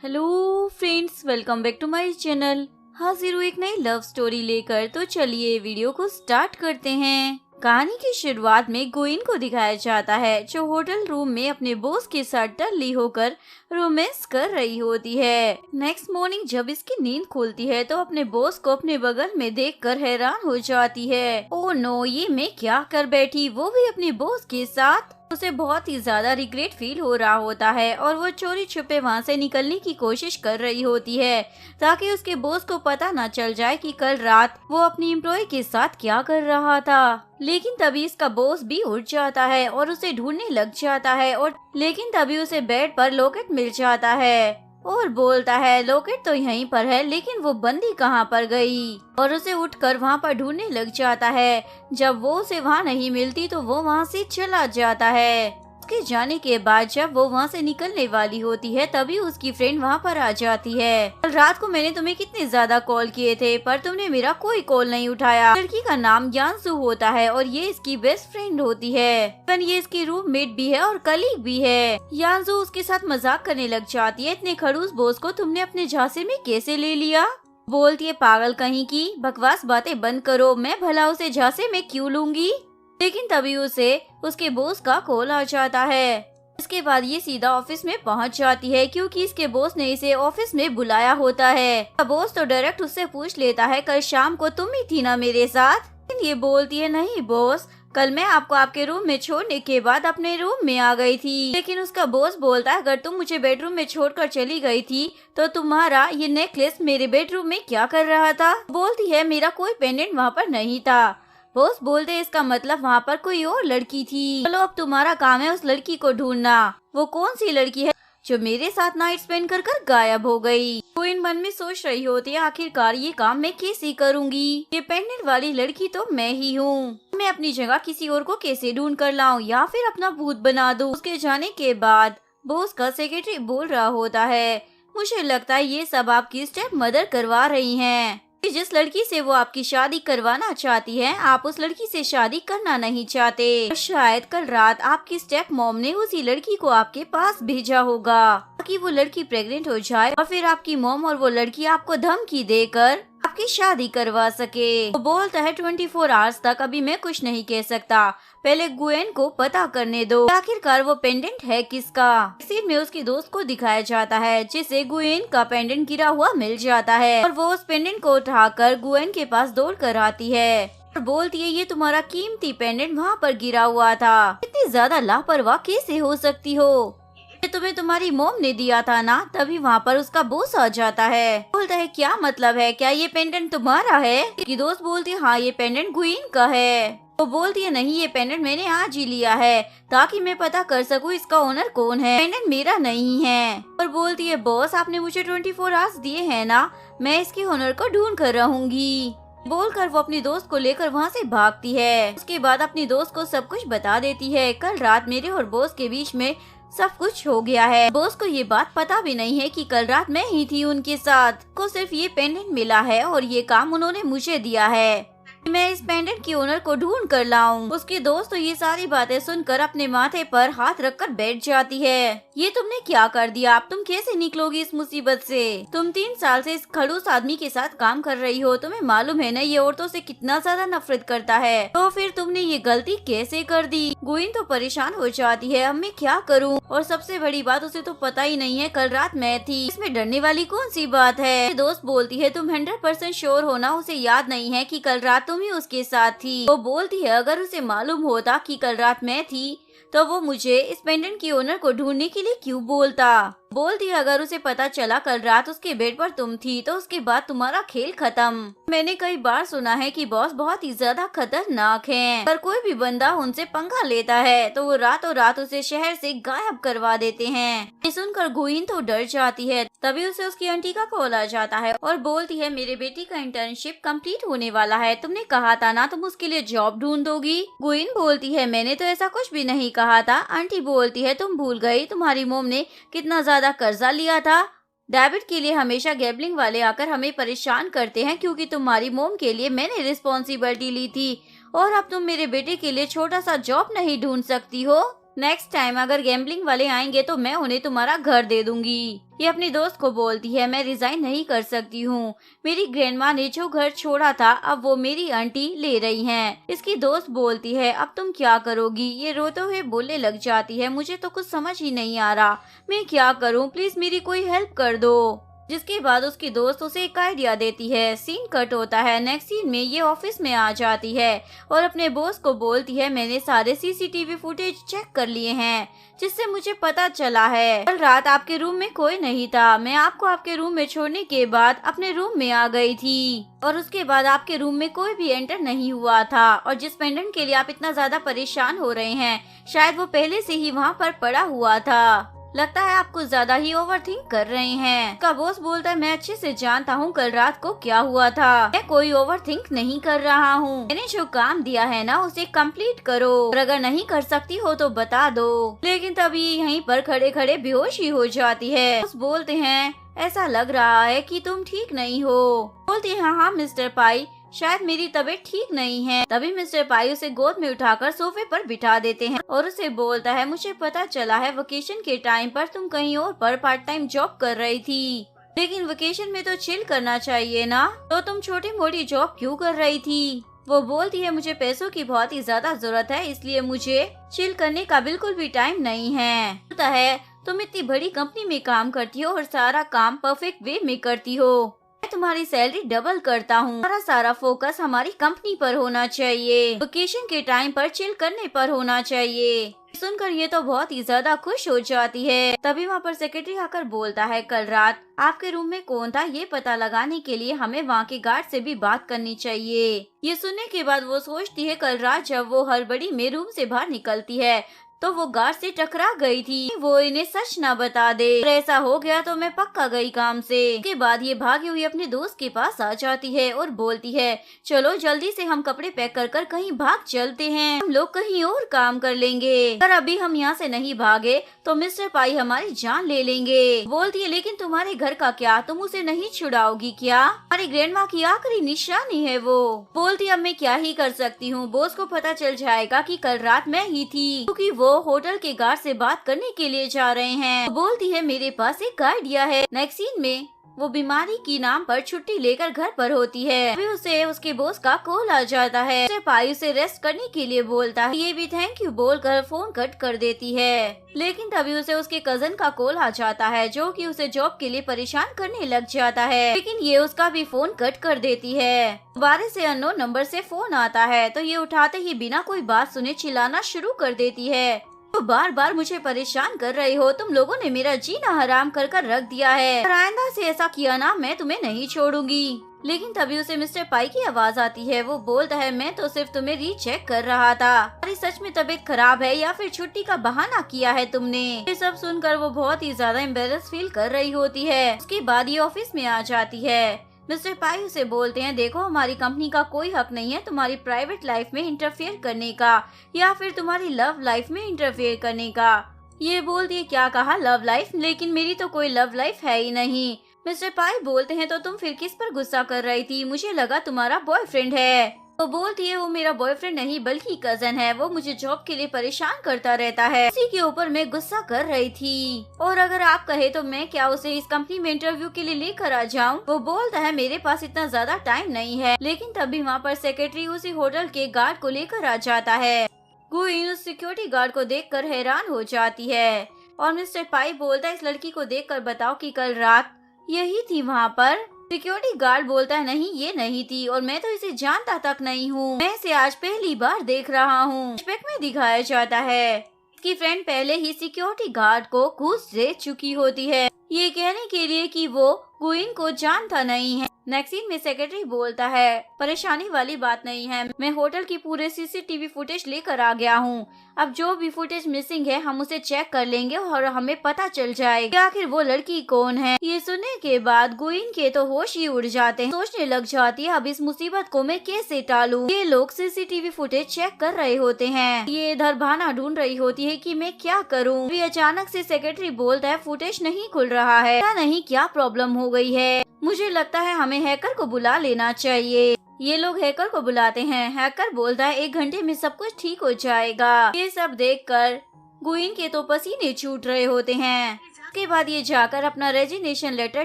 Hello friends, welcome back to my channel. हाजिर हूँ एक नई लव स्टोरी लेकर। तो चलिए वीडियो को स्टार्ट करते हैं। कहानी की शुरुआत में गुइन को दिखाया जाता है जो होटल रूम में अपने बॉस के साथ टल्ली होकर रोमांस कर रही होती है। नेक्स्ट मॉर्निंग जब इसकी नींद खुलती है तो अपने बॉस को अपने बगल में देखकर हैरान हो जाती है। ओह नो, ये मैं क्या कर बैठी, वो भी अपने बॉस के साथ। उसे बहुत ही ज्यादा रिग्रेट फील हो रहा होता है और वो चोरी छुपे वहाँ से निकलने की कोशिश कर रही होती है ताकि उसके बॉस को पता न चल जाए कि कल रात वो अपनी एम्प्लॉय के साथ क्या कर रहा था। लेकिन तभी इसका बॉस भी उठ जाता है और उसे ढूंढने लग जाता है लेकिन तभी उसे बेड पर लॉकेट मिल जाता है और बोलता है लॉकेट तो यहीं पर है, लेकिन वो बंदी कहाँ पर गई। और उसे उठकर वहाँ पर ढूंढने लग जाता है। जब वो उसे वहाँ नहीं मिलती तो वो वहाँ से चला जाता है। उसके जाने के बाद जब वो वहाँ से निकलने वाली होती है तभी उसकी फ्रेंड वहाँ पर आ जाती है। कल रात को मैंने तुम्हें कितने ज्यादा कॉल किए थे पर तुमने मेरा कोई कॉल नहीं उठाया। लड़की का नाम यानसू होता है और ये इसकी बेस्ट फ्रेंड होती है। इवन ये इसकी रूममेट भी है और कलीग भी है। यानसू उसके साथ मजाक करने लग जाती है, इतने खड़ूस बॉस को तुमने अपने झांसे में कैसे ले लिया। बोलती है पागल कहीं की, बकवास बातें बंद करो, मैं भला उसे झांसे में क्यों लूंगी। लेकिन तभी उसे उसके बॉस का कॉल आ जाता है। इसके बाद ये सीधा ऑफिस में पहुंच जाती है क्योंकि इसके बॉस ने इसे ऑफिस में बुलाया होता है। बॉस तो डायरेक्ट उससे पूछ लेता है कल शाम को तुम ही थी ना मेरे साथ। लेकिन ये बोलती है नहीं बॉस, कल मैं आपको आपके रूम में छोड़ने के बाद अपने रूम में आ गई थी। लेकिन उसका बॉस बोलता है अगर तुम मुझे बेडरूम में छोड़कर चली गई थी तो तुम्हारा ये नेकलेस मेरे बेडरूम में क्या कर रहा था। बोलती है मेरा कोई पेंडेंट वहाँ पर नहीं था। बॉस बोलते इसका मतलब वहाँ पर कोई और लड़की थी। चलो अब तुम्हारा काम है उस लड़की को ढूंढना। वो कौन सी लड़की है जो मेरे साथ नाइट स्पेंड कर गायब हो गई। वो इन मन में सोच रही होती है आखिरकार ये काम मैं कैसे करूँगी। ये पेंडेंट वाली लड़की तो मैं ही हूँ। मैं अपनी जगह किसी और को कैसे ढूंढ कर लाऊं या फिर अपना भूत बना दूं। उसके जाने के बाद बॉस का सेक्रेटरी बोल रहा होता है मुझे लगता है ये सब आपकी स्टेप मदर करवा रही हैं। जिस लड़की से वो आपकी शादी करवाना चाहती है आप उस लड़की से शादी करना नहीं चाहते। शायद कल रात आपकी स्टेप मॉम ने उसी लड़की को आपके पास भेजा होगा ताकि वो लड़की प्रेग्नेंट हो जाए और फिर आपकी मॉम और वो लड़की आपको धमकी देकर आपकी शादी करवा सके। वो बोलता है 24 आवर्स तक अभी मैं कुछ नहीं कह सकता, पहले गुएन को पता करने दो आखिरकार वो पेंडेंट है किसका। सीन में उसकी दोस्त को दिखाया जाता है जिसे गुएन का पेंडेंट गिरा हुआ मिल जाता है और वो उस पेंडेंट को उठाकर गुएन के पास दौड़ कर आती है और बोलती है ये तुम्हारा कीमती पेंडेंट वहाँ पर गिरा हुआ था, इतनी ज्यादा लापरवाह कैसे हो सकती हो, ये तुम्हें तुम्हारी मोम ने दिया था ना। तभी वहाँ पर उसका बॉस आ जाता है। बोलता है क्या मतलब है, क्या ये पेंडेंट तुम्हारा है। की दोस्त बोलती है हाँ ये पेंडेंट गुइन का है। वो बोलती है नहीं ये पेंडेंट मैंने आज ही लिया है ताकि मैं पता कर सकूं इसका ओनर कौन है, पेंडेंट मेरा नहीं है। और बोलती है बॉस आपने मुझे 24 आवर्स दिए हैं ना, मैं इसके ओनर को ढूंढ कर रहूंगी। बोलकर वो अपनी दोस्त को लेकर वहाँ से भागती है। उसके बाद अपनी दोस्त को सब कुछ बता देती है कल रात मेरे और बॉस के बीच में सब कुछ हो गया है। बॉस को ये बात पता भी नहीं है कि कल रात मैं ही थी उनके साथ, को सिर्फ ये पेंडेंट मिला है और ये काम उन्होंने मुझे दिया है मैं इस पेंडेंट के ओनर को ढूंढ कर लाऊं। उसकी दोस्त तो ये सारी बातें सुनकर अपने माथे पर हाथ रखकर बैठ जाती है। ये तुमने क्या कर दिया, अब तुम कैसे निकलोगी इस मुसीबत से। तुम 3 साल से इस खड़ूस आदमी के साथ काम कर रही हो, तुम्हें मालूम है ना ये औरतों से कितना ज्यादा नफरत करता है, तो फिर तुमने ये गलती कैसे कर दी। गुइन तो परेशान हो जाती है अब मैं क्या करूँ। और सबसे बड़ी बात उसे तो पता ही नहीं है कल रात मैं थी, इसमें डरने वाली कौन सी बात है। दोस्त बोलती है तुम 100% श्योर हो ना, उसे याद नहीं है कि कल रात तुम ही उसके साथ थी। वो बोलती है अगर उसे मालूम होता कि कल रात मैं थी तो वो मुझे इस पेंडेंट की ओनर को ढूंढने के लिए क्यों बोलता। बोलती है अगर उसे पता चला कल रात उसके बेड पर तुम थी तो उसके बाद तुम्हारा खेल खत्म। मैंने कई बार सुना है कि बॉस बहुत ही ज्यादा खतरनाक हैं, पर कोई भी बंदा उनसे पंगा लेता है तो वो रातों रात उसे शहर से गायब करवा देते हैं। ये सुनकर गुइन तो डर जाती है। तभी उसे उसकी आंटी का कॉल आ जाता है और बोलती है मेरे बेटी का इंटर्नशिप कंप्लीट होने वाला है, तुमने कहा था ना तुम उसके लिए जॉब ढूंढ दोगी। गुइन बोलती है मैंने तो ऐसा कुछ भी नहीं कहा था। आंटी बोलती है तुम भूल गई तुम्हारी मोम ने कितना ज्यादा कर्जा लिया था। डेबिट के लिए हमेशा गैम्बलिंग वाले आकर हमें परेशान करते हैं क्योंकि तुम्हारी मोम के लिए मैंने रिस्पॉन्सिबिलिटी ली थी और अब तुम मेरे बेटे के लिए छोटा सा जॉब नहीं ढूंढ सकती हो। नेक्स्ट टाइम अगर गैम्बलिंग वाले आएंगे तो मैं उन्हें तुम्हारा घर दे दूंगी। ये अपनी दोस्त को बोलती है, मैं रिजाइन नहीं कर सकती हूँ। मेरी ग्रैंडमा ने जो घर छोड़ा था अब वो मेरी आंटी ले रही हैं। इसकी दोस्त बोलती है, अब तुम क्या करोगी? ये रोते हुए बोलने लग जाती है, मुझे तो कुछ समझ ही नहीं आ रहा, मैं क्या करूँ, प्लीज मेरी कोई हेल्प कर दो। जिसके बाद उसकी दोस्त उसे एक आइडिया देती है। सीन कट होता है। नेक्स्ट सीन में ये ऑफिस में आ जाती है और अपने बॉस को बोलती है, मैंने सारे सीसीटीवी फुटेज चेक कर लिए हैं जिससे मुझे पता चला है कल रात आपके रूम में कोई नहीं था। मैं आपको आपके रूम में छोड़ने के बाद अपने रूम में आ गई थी और उसके बाद आपके रूम में कोई भी एंटर नहीं हुआ था और जिस पेंडेंट के लिए आप इतना ज्यादा परेशान हो रहे हैं शायद वो पहले से ही वहाँ पर पड़ा हुआ था। लगता है आप कुछ ज्यादा ही ओवरथिंक कर रहे हैं। का बॉस बोलता है, मैं अच्छे से जानता हूँ कल रात को क्या हुआ था। मैं कोई ओवरथिंक नहीं कर रहा हूँ। मैंने जो काम दिया है ना उसे कंप्लीट करो और अगर नहीं कर सकती हो तो बता दो। लेकिन तभी यहीं पर खड़े खड़े बेहोशी हो जाती है। बॉस बोलते हैं, ऐसा लग रहा है कि तुम ठीक नहीं हो। बोलती है, हाँ मिस्टर पाई, शायद मेरी तबीयत ठीक नहीं है। तभी मिस्टर पाई उसे गोद में उठाकर सोफे पर बिठा देते हैं और उसे बोलता है, मुझे पता चला है वेकेशन के टाइम पर तुम कहीं और पर पार्ट टाइम जॉब कर रही थी, लेकिन वेकेशन में तो चिल करना चाहिए ना, तो तुम छोटी मोटी जॉब क्यों कर रही थी? वो बोलती है, मुझे पैसों की बहुत ही ज्यादा जरूरत है इसलिए मुझे चिल करने का बिल्कुल भी टाइम नहीं है। होता है, तुम इतनी बड़ी कंपनी में काम करती हो और सारा काम परफेक्ट वे में करती हो। मैं तुम्हारी सैलरी डबल करता हूँ। हमारा सारा फोकस हमारी कंपनी पर होना चाहिए, वेकेशन के टाइम पर चिल करने पर होना चाहिए। सुनकर ये तो बहुत ही ज्यादा खुश हो जाती है। तभी वहाँ पर सेक्रेटरी आकर बोलता है, कल रात आपके रूम में कौन था ये पता लगाने के लिए हमें वहाँ के गार्ड से भी बात करनी चाहिए। ये सुनने के बाद वो सोचती है, कल रात जब वो हड़बड़ी में रूम से बाहर निकलती है तो वो गार्ड से टकरा गई थी। वो इन्हें सच ना बता दे, अगर ऐसा हो गया तो मैं पक्का गई काम से। उसके बाद ये भागी हुई अपने दोस्त के पास आ जाती है और बोलती है, चलो जल्दी से हम कपड़े पैक कर कर कहीं भाग चलते हैं, हम लोग कहीं और काम कर लेंगे। अगर अभी हम यहाँ से नहीं भागे तो मिस्टर पाई हमारी जान ले लेंगे। बोलती है, लेकिन तुम्हारे घर का क्या, तुम उसे नहीं छुड़ाओगी क्या? हमारी ग्रैंडमा की आखिरी निशानी है वो। बोलती है, अब मैं क्या ही कर सकती हूँ, बॉस को पता चल जाएगा कि कल रात मैं ही थी, क्योंकि वो होटल के गार्ड से बात करने के लिए जा रहे हैं। तो बोलती है, मेरे पास एक आइडिया है। नेक्स्ट सीन में वो बीमारी की नाम पर छुट्टी लेकर घर पर होती है। अभी उसे उसके बॉस का कॉल आ जाता है। मिस्टर पाई उसे रेस्ट करने के लिए बोलता है। ये भी थैंक यू बोलकर फोन कट कर देती है। लेकिन तभी उसे उसके कजन का कॉल आ जाता है जो कि उसे जॉब के लिए परेशान करने लग जाता है, लेकिन ये उसका भी फोन कट कर देती है। दोबारा से अननोन नंबर से फोन आता है तो ये उठाते ही बिना कोई बात सुने चिल्लाना शुरू कर देती है, तो बार बार मुझे परेशान कर रही हो, तुम लोगों ने मेरा जीना हराम कर कर रख दिया है, अगर आइंदा से ऐसा किया ना मैं तुम्हें नहीं छोड़ूंगी। लेकिन तभी उसे मिस्टर पाई की आवाज आती है। वो बोलता है, मैं तो सिर्फ तुम्हें रीचेक कर रहा था, अरे सच में तबीयत खराब है या फिर छुट्टी का बहाना किया है तुमने? ये सब सुनकर वो बहुत ही ज्यादा एम्बेरस फील कर रही होती है। उसके बाद ये ऑफिस में आ जाती है। मिस्टर पाई उसे बोलते हैं, देखो हमारी कंपनी का कोई हक नहीं है तुम्हारी प्राइवेट लाइफ में इंटरफेयर करने का या फिर तुम्हारी लव लाइफ में इंटरफेयर करने का। ये बोलती है, क्या कहा लव लाइफ? लेकिन मेरी तो कोई लव लाइफ है ही नहीं। मिस्टर पाई बोलते हैं, तो तुम फिर किस पर गुस्सा कर रही थी? मुझे लगा तुम्हारा बॉयफ्रेंड है। तो बोलती है, वो मेरा बॉयफ्रेंड नहीं बल्कि कजन है, वो मुझे जॉब के लिए परेशान करता रहता है, इसी के ऊपर मैं गुस्सा कर रही थी। और अगर आप कहे तो मैं क्या उसे इस कंपनी में इंटरव्यू के लिए लेकर आ जाऊं? वो बोलता है, मेरे पास इतना ज्यादा टाइम नहीं है। लेकिन तभी वहाँ पर सेक्रेटरी उसी होटल के गार्ड को लेकर आ जाता है। गुइन उस सिक्योरिटी गार्ड को देखकर हैरान हो जाती है और मिस्टर पाई बोलता है, इस लड़की को देखकर बताओ कि कल रात यही थी वहाँ पर? सिक्योरिटी गार्ड बोलता है, नहीं ये नहीं थी और मैं तो इसे जानता तक नहीं हूँ, मैं इसे आज पहली बार देख रहा हूँ। फ्लैशबैक में दिखाया जाता है इसकी फ्रेंड पहले ही सिक्योरिटी गार्ड को घूस दे चुकी होती है, ये कहने के लिए कि वो गुइन को जानता नहीं है। नेक्स्ट सीन में सेक्रेटरी बोलता है, परेशानी वाली बात नहीं है, मैं होटल की पूरे सीसीटीवी फुटेज लेकर आ गया हूँ। अब जो भी फुटेज मिसिंग है हम उसे चेक कर लेंगे और हमें पता चल जाएगा कि आखिर वो लड़की कौन है। ये सुनने के बाद गुइन के तो होश ही उड़ जाते हैं, सोचने लग जाती है अब इस मुसीबत को मैं कैसे टालूं। ये लोग सीसीटीवी फुटेज चेक कर रहे होते हैं, ये इधर बहाना ढूंढ रही होती है कि मैं क्या करूं। फिर अचानक से सेक्रेटरी बोलता है, फुटेज नहीं खुल रहा है, क्या नहीं क्या प्रॉब्लम हो गई है? मुझे लगता है हमें हैकर को बुला लेना चाहिए। ये लोग हैकर को बुलाते हैं। हैकर बोलता है, 1 घंटे में सब कुछ ठीक हो जाएगा। ये सब देखकर गुइन के तो पसीने छूट रहे होते हैं। उसके बाद ये जाकर अपना रेजिग्नेशन लेटर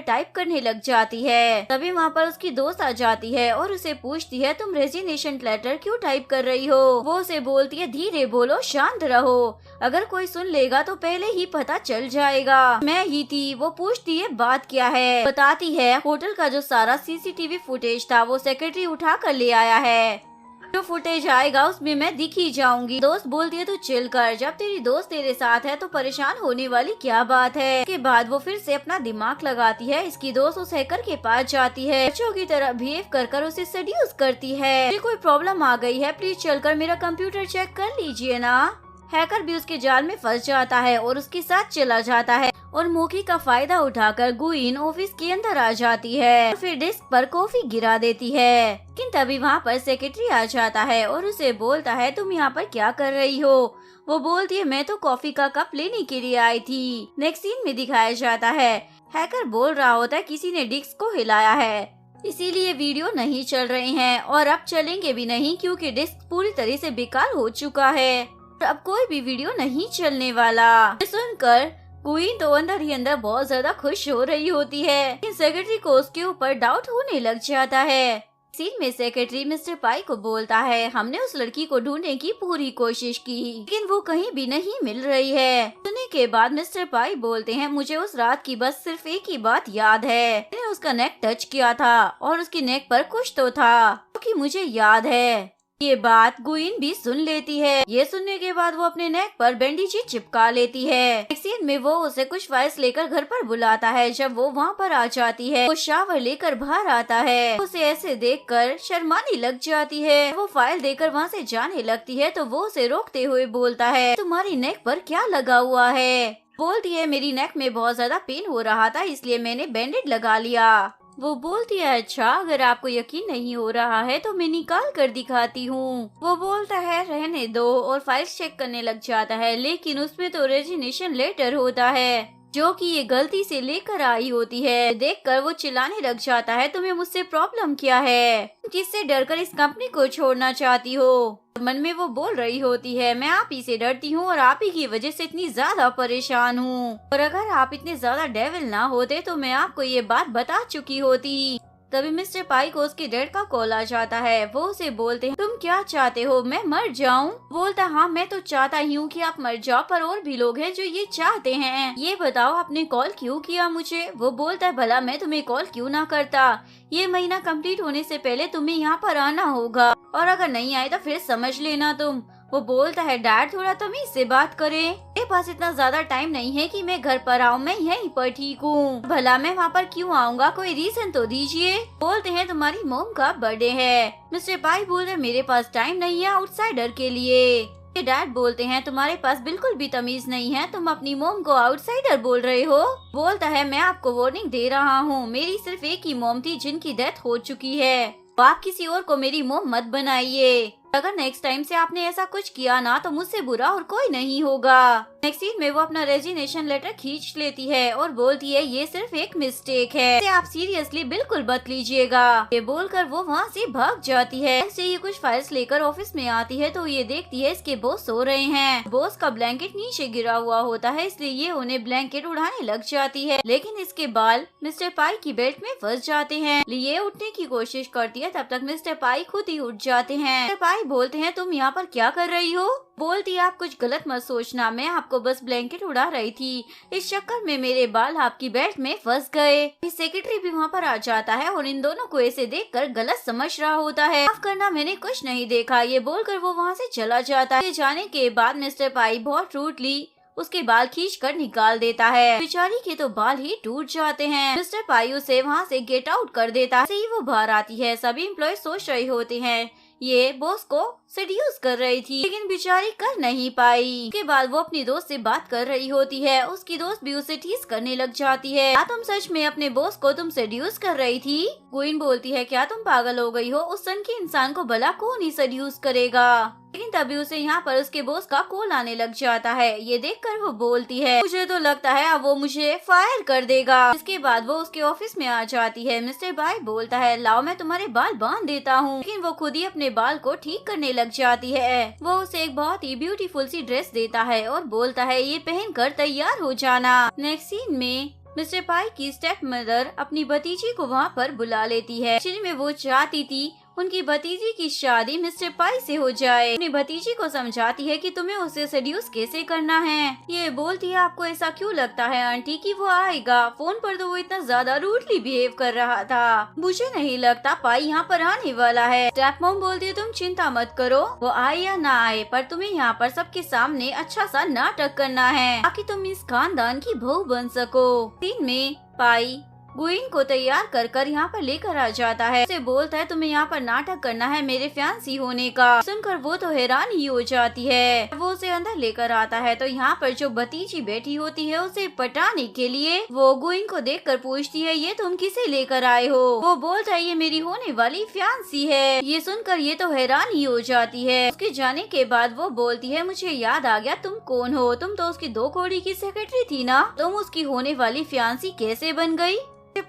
टाइप करने लग जाती है। तभी वहाँ पर उसकी दोस्त आ जाती है और उसे पूछती है, तुम रेजिग्नेशन लेटर क्यों टाइप कर रही हो? वो उसे बोलती है, धीरे बोलो, शांत रहो, अगर कोई सुन लेगा तो पहले ही पता चल जाएगा मैं ही थी। वो पूछती है, बात क्या है? बताती है, होटल का जो सारा सीसीटीवी फुटेज था वो सेक्रेटरी उठा कर ले आया है, जो फुटेज आएगा उसमें मैं दिख ही जाऊंगी। दोस्त बोलती है, तू चिल कर, जब तेरी दोस्त तेरे साथ है तो परेशान होने वाली क्या बात है। के बाद वो फिर से अपना दिमाग लगाती है। इसकी दोस्त उस हैकर के पास जाती है, बच्चों की तरह बिहेव कर उसे सेड्यूस करती है। मुझे कोई प्रॉब्लम आ गई है, प्लीज चलकर मेरा कंप्यूटर चेक कर लीजिए ना। हैकर भी उसके जाल में फंस जाता है और उसके साथ चला जाता है और मौके का फायदा उठाकर गुइन ऑफिस के अंदर आ जाती है और फिर डेस्क पर कॉफी गिरा देती है। लेकिन तभी वहाँ पर सेक्रेटरी आ जाता है और उसे बोलता है, तुम यहाँ पर क्या कर रही हो? वो बोलती है, मैं तो कॉफी का कप लेने के लिए आई थी। नेक्स्ट सीन में दिखाया जाता है, हैकर बोल रहा होता है, किसी ने डिस्क को हिलाया है, इसीलिए वीडियो नहीं चल रहे हैं और अब चलेंगे भी नहीं क्योंकि डिस्क पूरी तरह से बेकार हो चुका है और अब कोई भी वीडियो नहीं चलने वाला। सुनकर गुइन तो अंदर ही अंदर बहुत ज्यादा खुश हो रही होती है, लेकिन सेक्रेटरी को उसके ऊपर डाउट होने लग जाता है। सीन में सेक्रेटरी मिस्टर पाई को बोलता है, हमने उस लड़की को ढूंढने की पूरी कोशिश की लेकिन वो कहीं भी नहीं मिल रही है। सुनने के बाद मिस्टर पाई बोलते हैं, मुझे उस रात की बस सिर्फ एक ही बात याद है, मैंने उसका नेक टच किया था और उसकी नेक पर कुछ तो था क्योंकि मुझे याद है। ये बात गुइन भी सुन लेती है। ये सुनने के बाद वो अपने नेक पर बैंडेज चिपका लेती है। नेक्स्ट सीन में वो उसे कुछ फाइल्स लेकर घर पर बुलाता है। जब वो वहाँ पर आ जाती है, वो शावर लेकर बाहर आता है। उसे ऐसे देखकर शर्माने लग जाती है। वो फाइल देकर वहाँ से जाने लगती है तो वो उसे रोकते हुए बोलता है, तुम्हारी नेक पर क्या लगा हुआ है? बोलती है, मेरी नेक में बहुत ज्यादा पेन हो रहा था इसलिए मैंने बैंडेज लगा लिया। वो बोलती है, अच्छा, अगर आपको यकीन नहीं हो रहा है तो मैं निकाल कर दिखाती हूँ। वो बोलता है, रहने दो, और फाइल्स चेक करने लग जाता है, लेकिन उसमें तो रेजिग्नेशन लेटर होता है जो कि ये गलती से लेकर आई होती है। देखकर वो चिल्लाने लग जाता है, तुम्हें मुझसे प्रॉब्लम क्या है? किससे डरकर इस कंपनी को छोड़ना चाहती हो? मन में वो बोल रही होती है, मैं आप ही से डरती हूँ और आप ही की वजह से इतनी ज्यादा परेशान हूँ, और अगर आप इतने ज्यादा डेविल ना होते तो मैं आपको ये बात बता चुकी होती। तभी मिस्टर पाई को उसके डैड का कॉल आ जाता है। वो उसे बोलते हैं, तुम क्या चाहते हो, मैं मर जाऊं? बोलता, हाँ मैं तो चाहता ही हूँ कि आप मर जाओ, पर और भी लोग हैं जो ये चाहते हैं। ये बताओ आपने कॉल क्यों किया मुझे? वो बोलता है, भला मैं तुम्हें कॉल क्यों ना करता? ये महीना कंप्लीट होने से पहले तुम्हें यहाँ पर आना होगा और अगर नहीं आए तो फिर समझ लेना तुम। वो बोलता है, डैड थोड़ा तमीज से बात करें, मेरे पास इतना ज्यादा टाइम नहीं है कि मैं घर पर आऊँ, मैं यहीं पर ठीक हूँ। भला मैं वहाँ पर क्यों आऊँगा, कोई रीजन तो दीजिए। बोलते हैं, तुम्हारी मोम का बर्थडे है। मिस्टर पाई बोलते हैं, मेरे पास टाइम नहीं है आउटसाइडर के लिए। डैड बोलते हैं, तुम्हारे पास बिल्कुल भी तमीज नहीं है, तुम अपनी मोम को आउटसाइडर बोल रहे हो। बोलता है, मैं आपको वार्निंग दे रहा हूँ, मेरी सिर्फ एक ही मोम थी जिनकी डेथ हो चुकी है, तो आप किसी और को मेरी मोम मत बनाइए। अगर नेक्स्ट टाइम से आपने ऐसा कुछ किया ना तो मुझसे बुरा और कोई नहीं होगा। नेक्स्ट सीन में वो अपना रेजिग्नेशन लेटर खींच लेती है और बोलती है, ये सिर्फ एक मिस्टेक है, इसे आप सीरियसली बिल्कुल मत लीजिएगा। ये बोलकर वो वहाँ से भाग जाती है। ऐसे ये कुछ फाइल्स लेकर ऑफिस में आती है तो ये देखती है इसके बॉस सो रहे हैं। बॉस का ब्लैंकेट नीचे गिरा हुआ होता है इसलिए ये उन्हें ब्लैंकेट उड़ाने लग जाती है, लेकिन इसके बाल मिस्टर पाई की बेल्ट में फंस जाते हैं। ये उठने की कोशिश करती है, तब तक मिस्टर पाई खुद ही उठ जाते हैं। मिस्टर पाई बोलते हैं, तुम यहाँ पर क्या कर रही हो? बोलती है, आप कुछ गलत मत सोचना, मैं आपको बस ब्लैंकेट उड़ा रही थी, इस चक्कर में मेरे बाल आपकी बेल्ट में फंस गए। सेक्रेटरी भी वहाँ पर आ जाता है और इन दोनों को ऐसे देखकर गलत समझ रहा होता है। माफ करना, मैंने कुछ नहीं देखा। ये बोलकर वो वहाँ से चला जाता है। जाने के बाद मिस्टर पाई बहुत रूडली उसके बाल खींच कर निकाल देता है। बेचारी के तो बाल ही टूट जाते हैं। मिस्टर पाई उसे वहाँ से गेट आउट कर देता है। ही वो बाहर आती है। सभी एम्प्लॉय सोच रहे होते हैं ये बॉस को सेड्यूस कर रही थी, लेकिन बेचारी कर नहीं पाई। उसके बाद वो अपनी दोस्त से बात कर रही होती है। उसकी दोस्त भी उसे टीज करने लग जाती है। क्या तुम सच में अपने बॉस को तुम सेड्यूस कर रही थी? गुइन बोलती है, क्या तुम पागल हो गई हो? उस सन के इंसान को भला कौन ही सेड्यूस करेगा? लेकिन तभी उसे यहाँ पर उसके बॉस का कॉल आने लग जाता है। ये देखकर वो बोलती है मुझे तो लगता है अब वो मुझे फायर कर देगा। इसके बाद वो उसके ऑफिस में आ जाती है। मिस्टर पाई बोलता है लाओ मैं तुम्हारे बाल बांध देता हूँ, लेकिन वो खुद ही अपने बाल को ठीक करने लग जाती है। वो उसे एक बहुत ही ब्यूटीफुल सी ड्रेस देता है और बोलता है ये पहनकर तैयार हो जाना। नेक्स्ट सीन में मिस्टर पाई की स्टेप मदर अपनी भतीजी को वहाँ पर बुला लेती है। जिनमें वो चाहती थी उनकी भतीजी की शादी मिस्टर पाई से हो जाए। अपनी भतीजी को समझाती है कि तुम्हें उसे सेड्यूस कैसे करना है। ये बोलती है आपको ऐसा क्यों लगता है आंटी कि वो आएगा? फोन पर तो वो इतना ज्यादा रूडली बिहेव कर रहा था। मुझे नहीं लगता पाई यहाँ पर आने वाला है। स्टेप मॉम बोलती है तुम चिंता मत करो, वो आए या ना आए पर तुम्हें यहाँ पर सबके सामने अच्छा सा नाटक करना है ताकि तुम इस खानदान की बहू बन सको। दिन में पाई गुइन को तैयार कर कर यहाँ पर लेकर आ जाता है। उसे बोलता है तुम्हें यहाँ पर नाटक करना है मेरे फ्यांसी होने का। सुनकर वो तो हैरान ही हो जाती है। वो उसे अंदर लेकर आता है तो यहाँ पर जो भतीजी बैठी होती है उसे पटाने के लिए वो गुइन को देखकर पूछती है ये तुम किसे लेकर आए हो? वो बोलता है ये मेरी होने वाली फ्यांसी है। ये सुनकर ये तो हैरान ही हो जाती है। उसके जाने के बाद वो बोलती है मुझे याद आ गया तुम कौन हो, तुम तो उसकी 2 कौड़ी की सेक्रेटरी थी ना, तुम उसकी होने वाली फ्यांसी कैसे बन गई?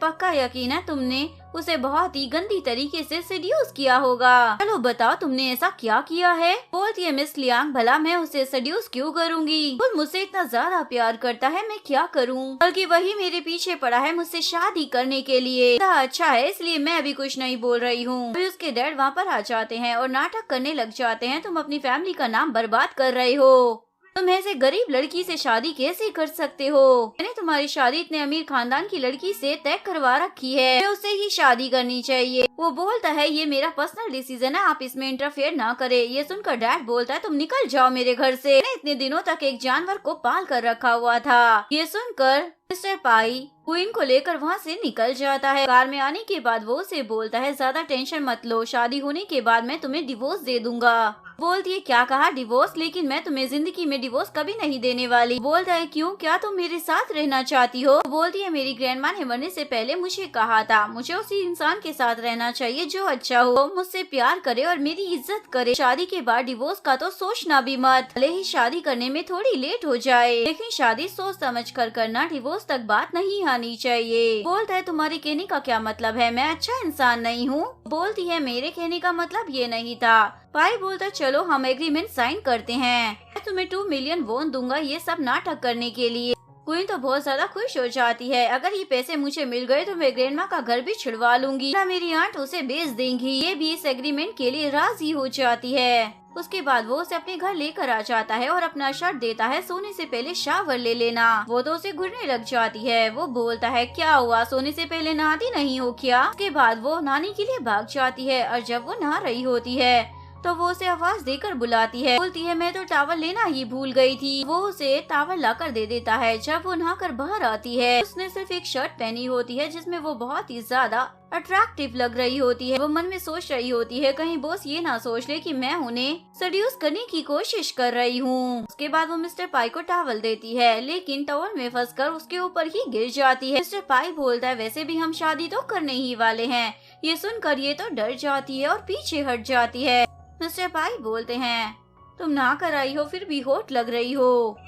पक्का यकीन है तुमने उसे बहुत ही गंदी तरीके से सेड्यूस किया होगा। चलो बताओ तुमने ऐसा क्या किया है? बोलती है मिस लियांग भला मैं उसे सेड्यूस क्यों करूंगी? वो मुझसे इतना ज्यादा प्यार करता है, मैं क्या करूं? बल्कि वही मेरे पीछे पड़ा है मुझसे शादी करने के लिए। अच्छा है इसलिए मैं अभी कुछ नहीं बोल रही हूँ। अभी उसके डैड वहाँ पर आ जाते हैं और नाटक करने लग जाते हैं तुम अपनी फैमिली का नाम बर्बाद कर रहे हो, तुम ऐसे गरीब लड़की से शादी कैसे कर सकते हो? मैंने तुम्हारी शादी इतने अमीर खानदान की लड़की से तय करवा रखी है, मैं उससे ही शादी करनी चाहिए। वो बोलता है ये मेरा पर्सनल डिसीजन है, आप इसमें इंटरफेयर ना करें। ये सुनकर डैड बोलता है तुम निकल जाओ मेरे घर से, मैंने इतने दिनों तक एक जानवर को पाल कर रखा हुआ था। ये सुनकर मिस्टर पाई क्वीन को लेकर वहाँ से निकल जाता है। कार में आने के बाद वो उसे बोलता है ज्यादा टेंशन मत लो, शादी होने के बाद मैं तुम्हें डिवोर्स दे दूंगा। बोलती है क्या कहा डिवोर्स? लेकिन मैं तुम्हें जिंदगी में डिवोर्स कभी नहीं देने वाली। बोलता है क्यों, क्या तुम मेरे साथ रहना चाहती हो? बोलती है मेरी ग्रैंडमा ने मरने से पहले मुझे कहा था मुझे उसी इंसान के साथ रहना चाहिए जो अच्छा हो, मुझसे प्यार करे और मेरी इज्जत करे। शादी के बाद डिवोर्स का तो सोचना भी मत, भले ही शादी करने में थोड़ी लेट हो जाए, लेकिन शादी सोच समझ कर करना, डिवोर्स तक बात नहीं आनी चाहिए। बोलता है तुम्हारे कहने का क्या मतलब है, मैं अच्छा इंसान नहीं हूँ? बोलती है मेरे कहने का मतलब ये नहीं था। पाई बोलता चलो हम एग्रीमेंट साइन करते हैं, मैं तुम्हें 2 मिलियन वोन दूंगा ये सब नाटक करने के लिए। क्वीन तो बहुत ज्यादा खुश हो जाती है, अगर ये पैसे मुझे मिल गए तो मैं ग्रैंडमा का घर भी छुड़वा लूंगी, मेरी आंट उसे बेच देंगी। ये भी इस एग्रीमेंट के लिए राजी हो जाती है। उसके बाद वो उसे अपने घर लेकर आ जाता है और अपना शर्ट देता है सोने से पहले शावर ले लेना। वो तो उसे घुटने लग जाती है। वो बोलता है क्या हुआ, सोने से पहले नहाती नहीं हो क्या? उसके बाद वो नहाने के लिए भाग जाती है और जब वो नहा रही होती है तो वो उसे आवाज देकर बुलाती है। बोलती है मैं तो टावल लेना ही भूल गई थी। वो उसे टावल लाकर दे देता है। जब वो नहाकर बाहर आती है उसने सिर्फ एक शर्ट पहनी होती है जिसमें वो बहुत ही ज्यादा अट्रैक्टिव लग रही होती है। वो मन में सोच रही होती है कहीं बॉस ये ना सोच ले कि मैं उन्हें सेड्यूस करने की कोशिश कर रही हूँ। उसके बाद वो मिस्टर पाई को टावल देती है लेकिन टॉवल में फंसकर उसके ऊपर ही गिर जाती है। मिस्टर पाई बोलता है वैसे भी हम शादी तो करने ही वाले हैं। ये सुनकर ये तो डर जाती है और पीछे हट जाती है। मिस्टर पाई बोलते हैं तुम नहा कर आई हो फिर भी हॉट लग रही हो।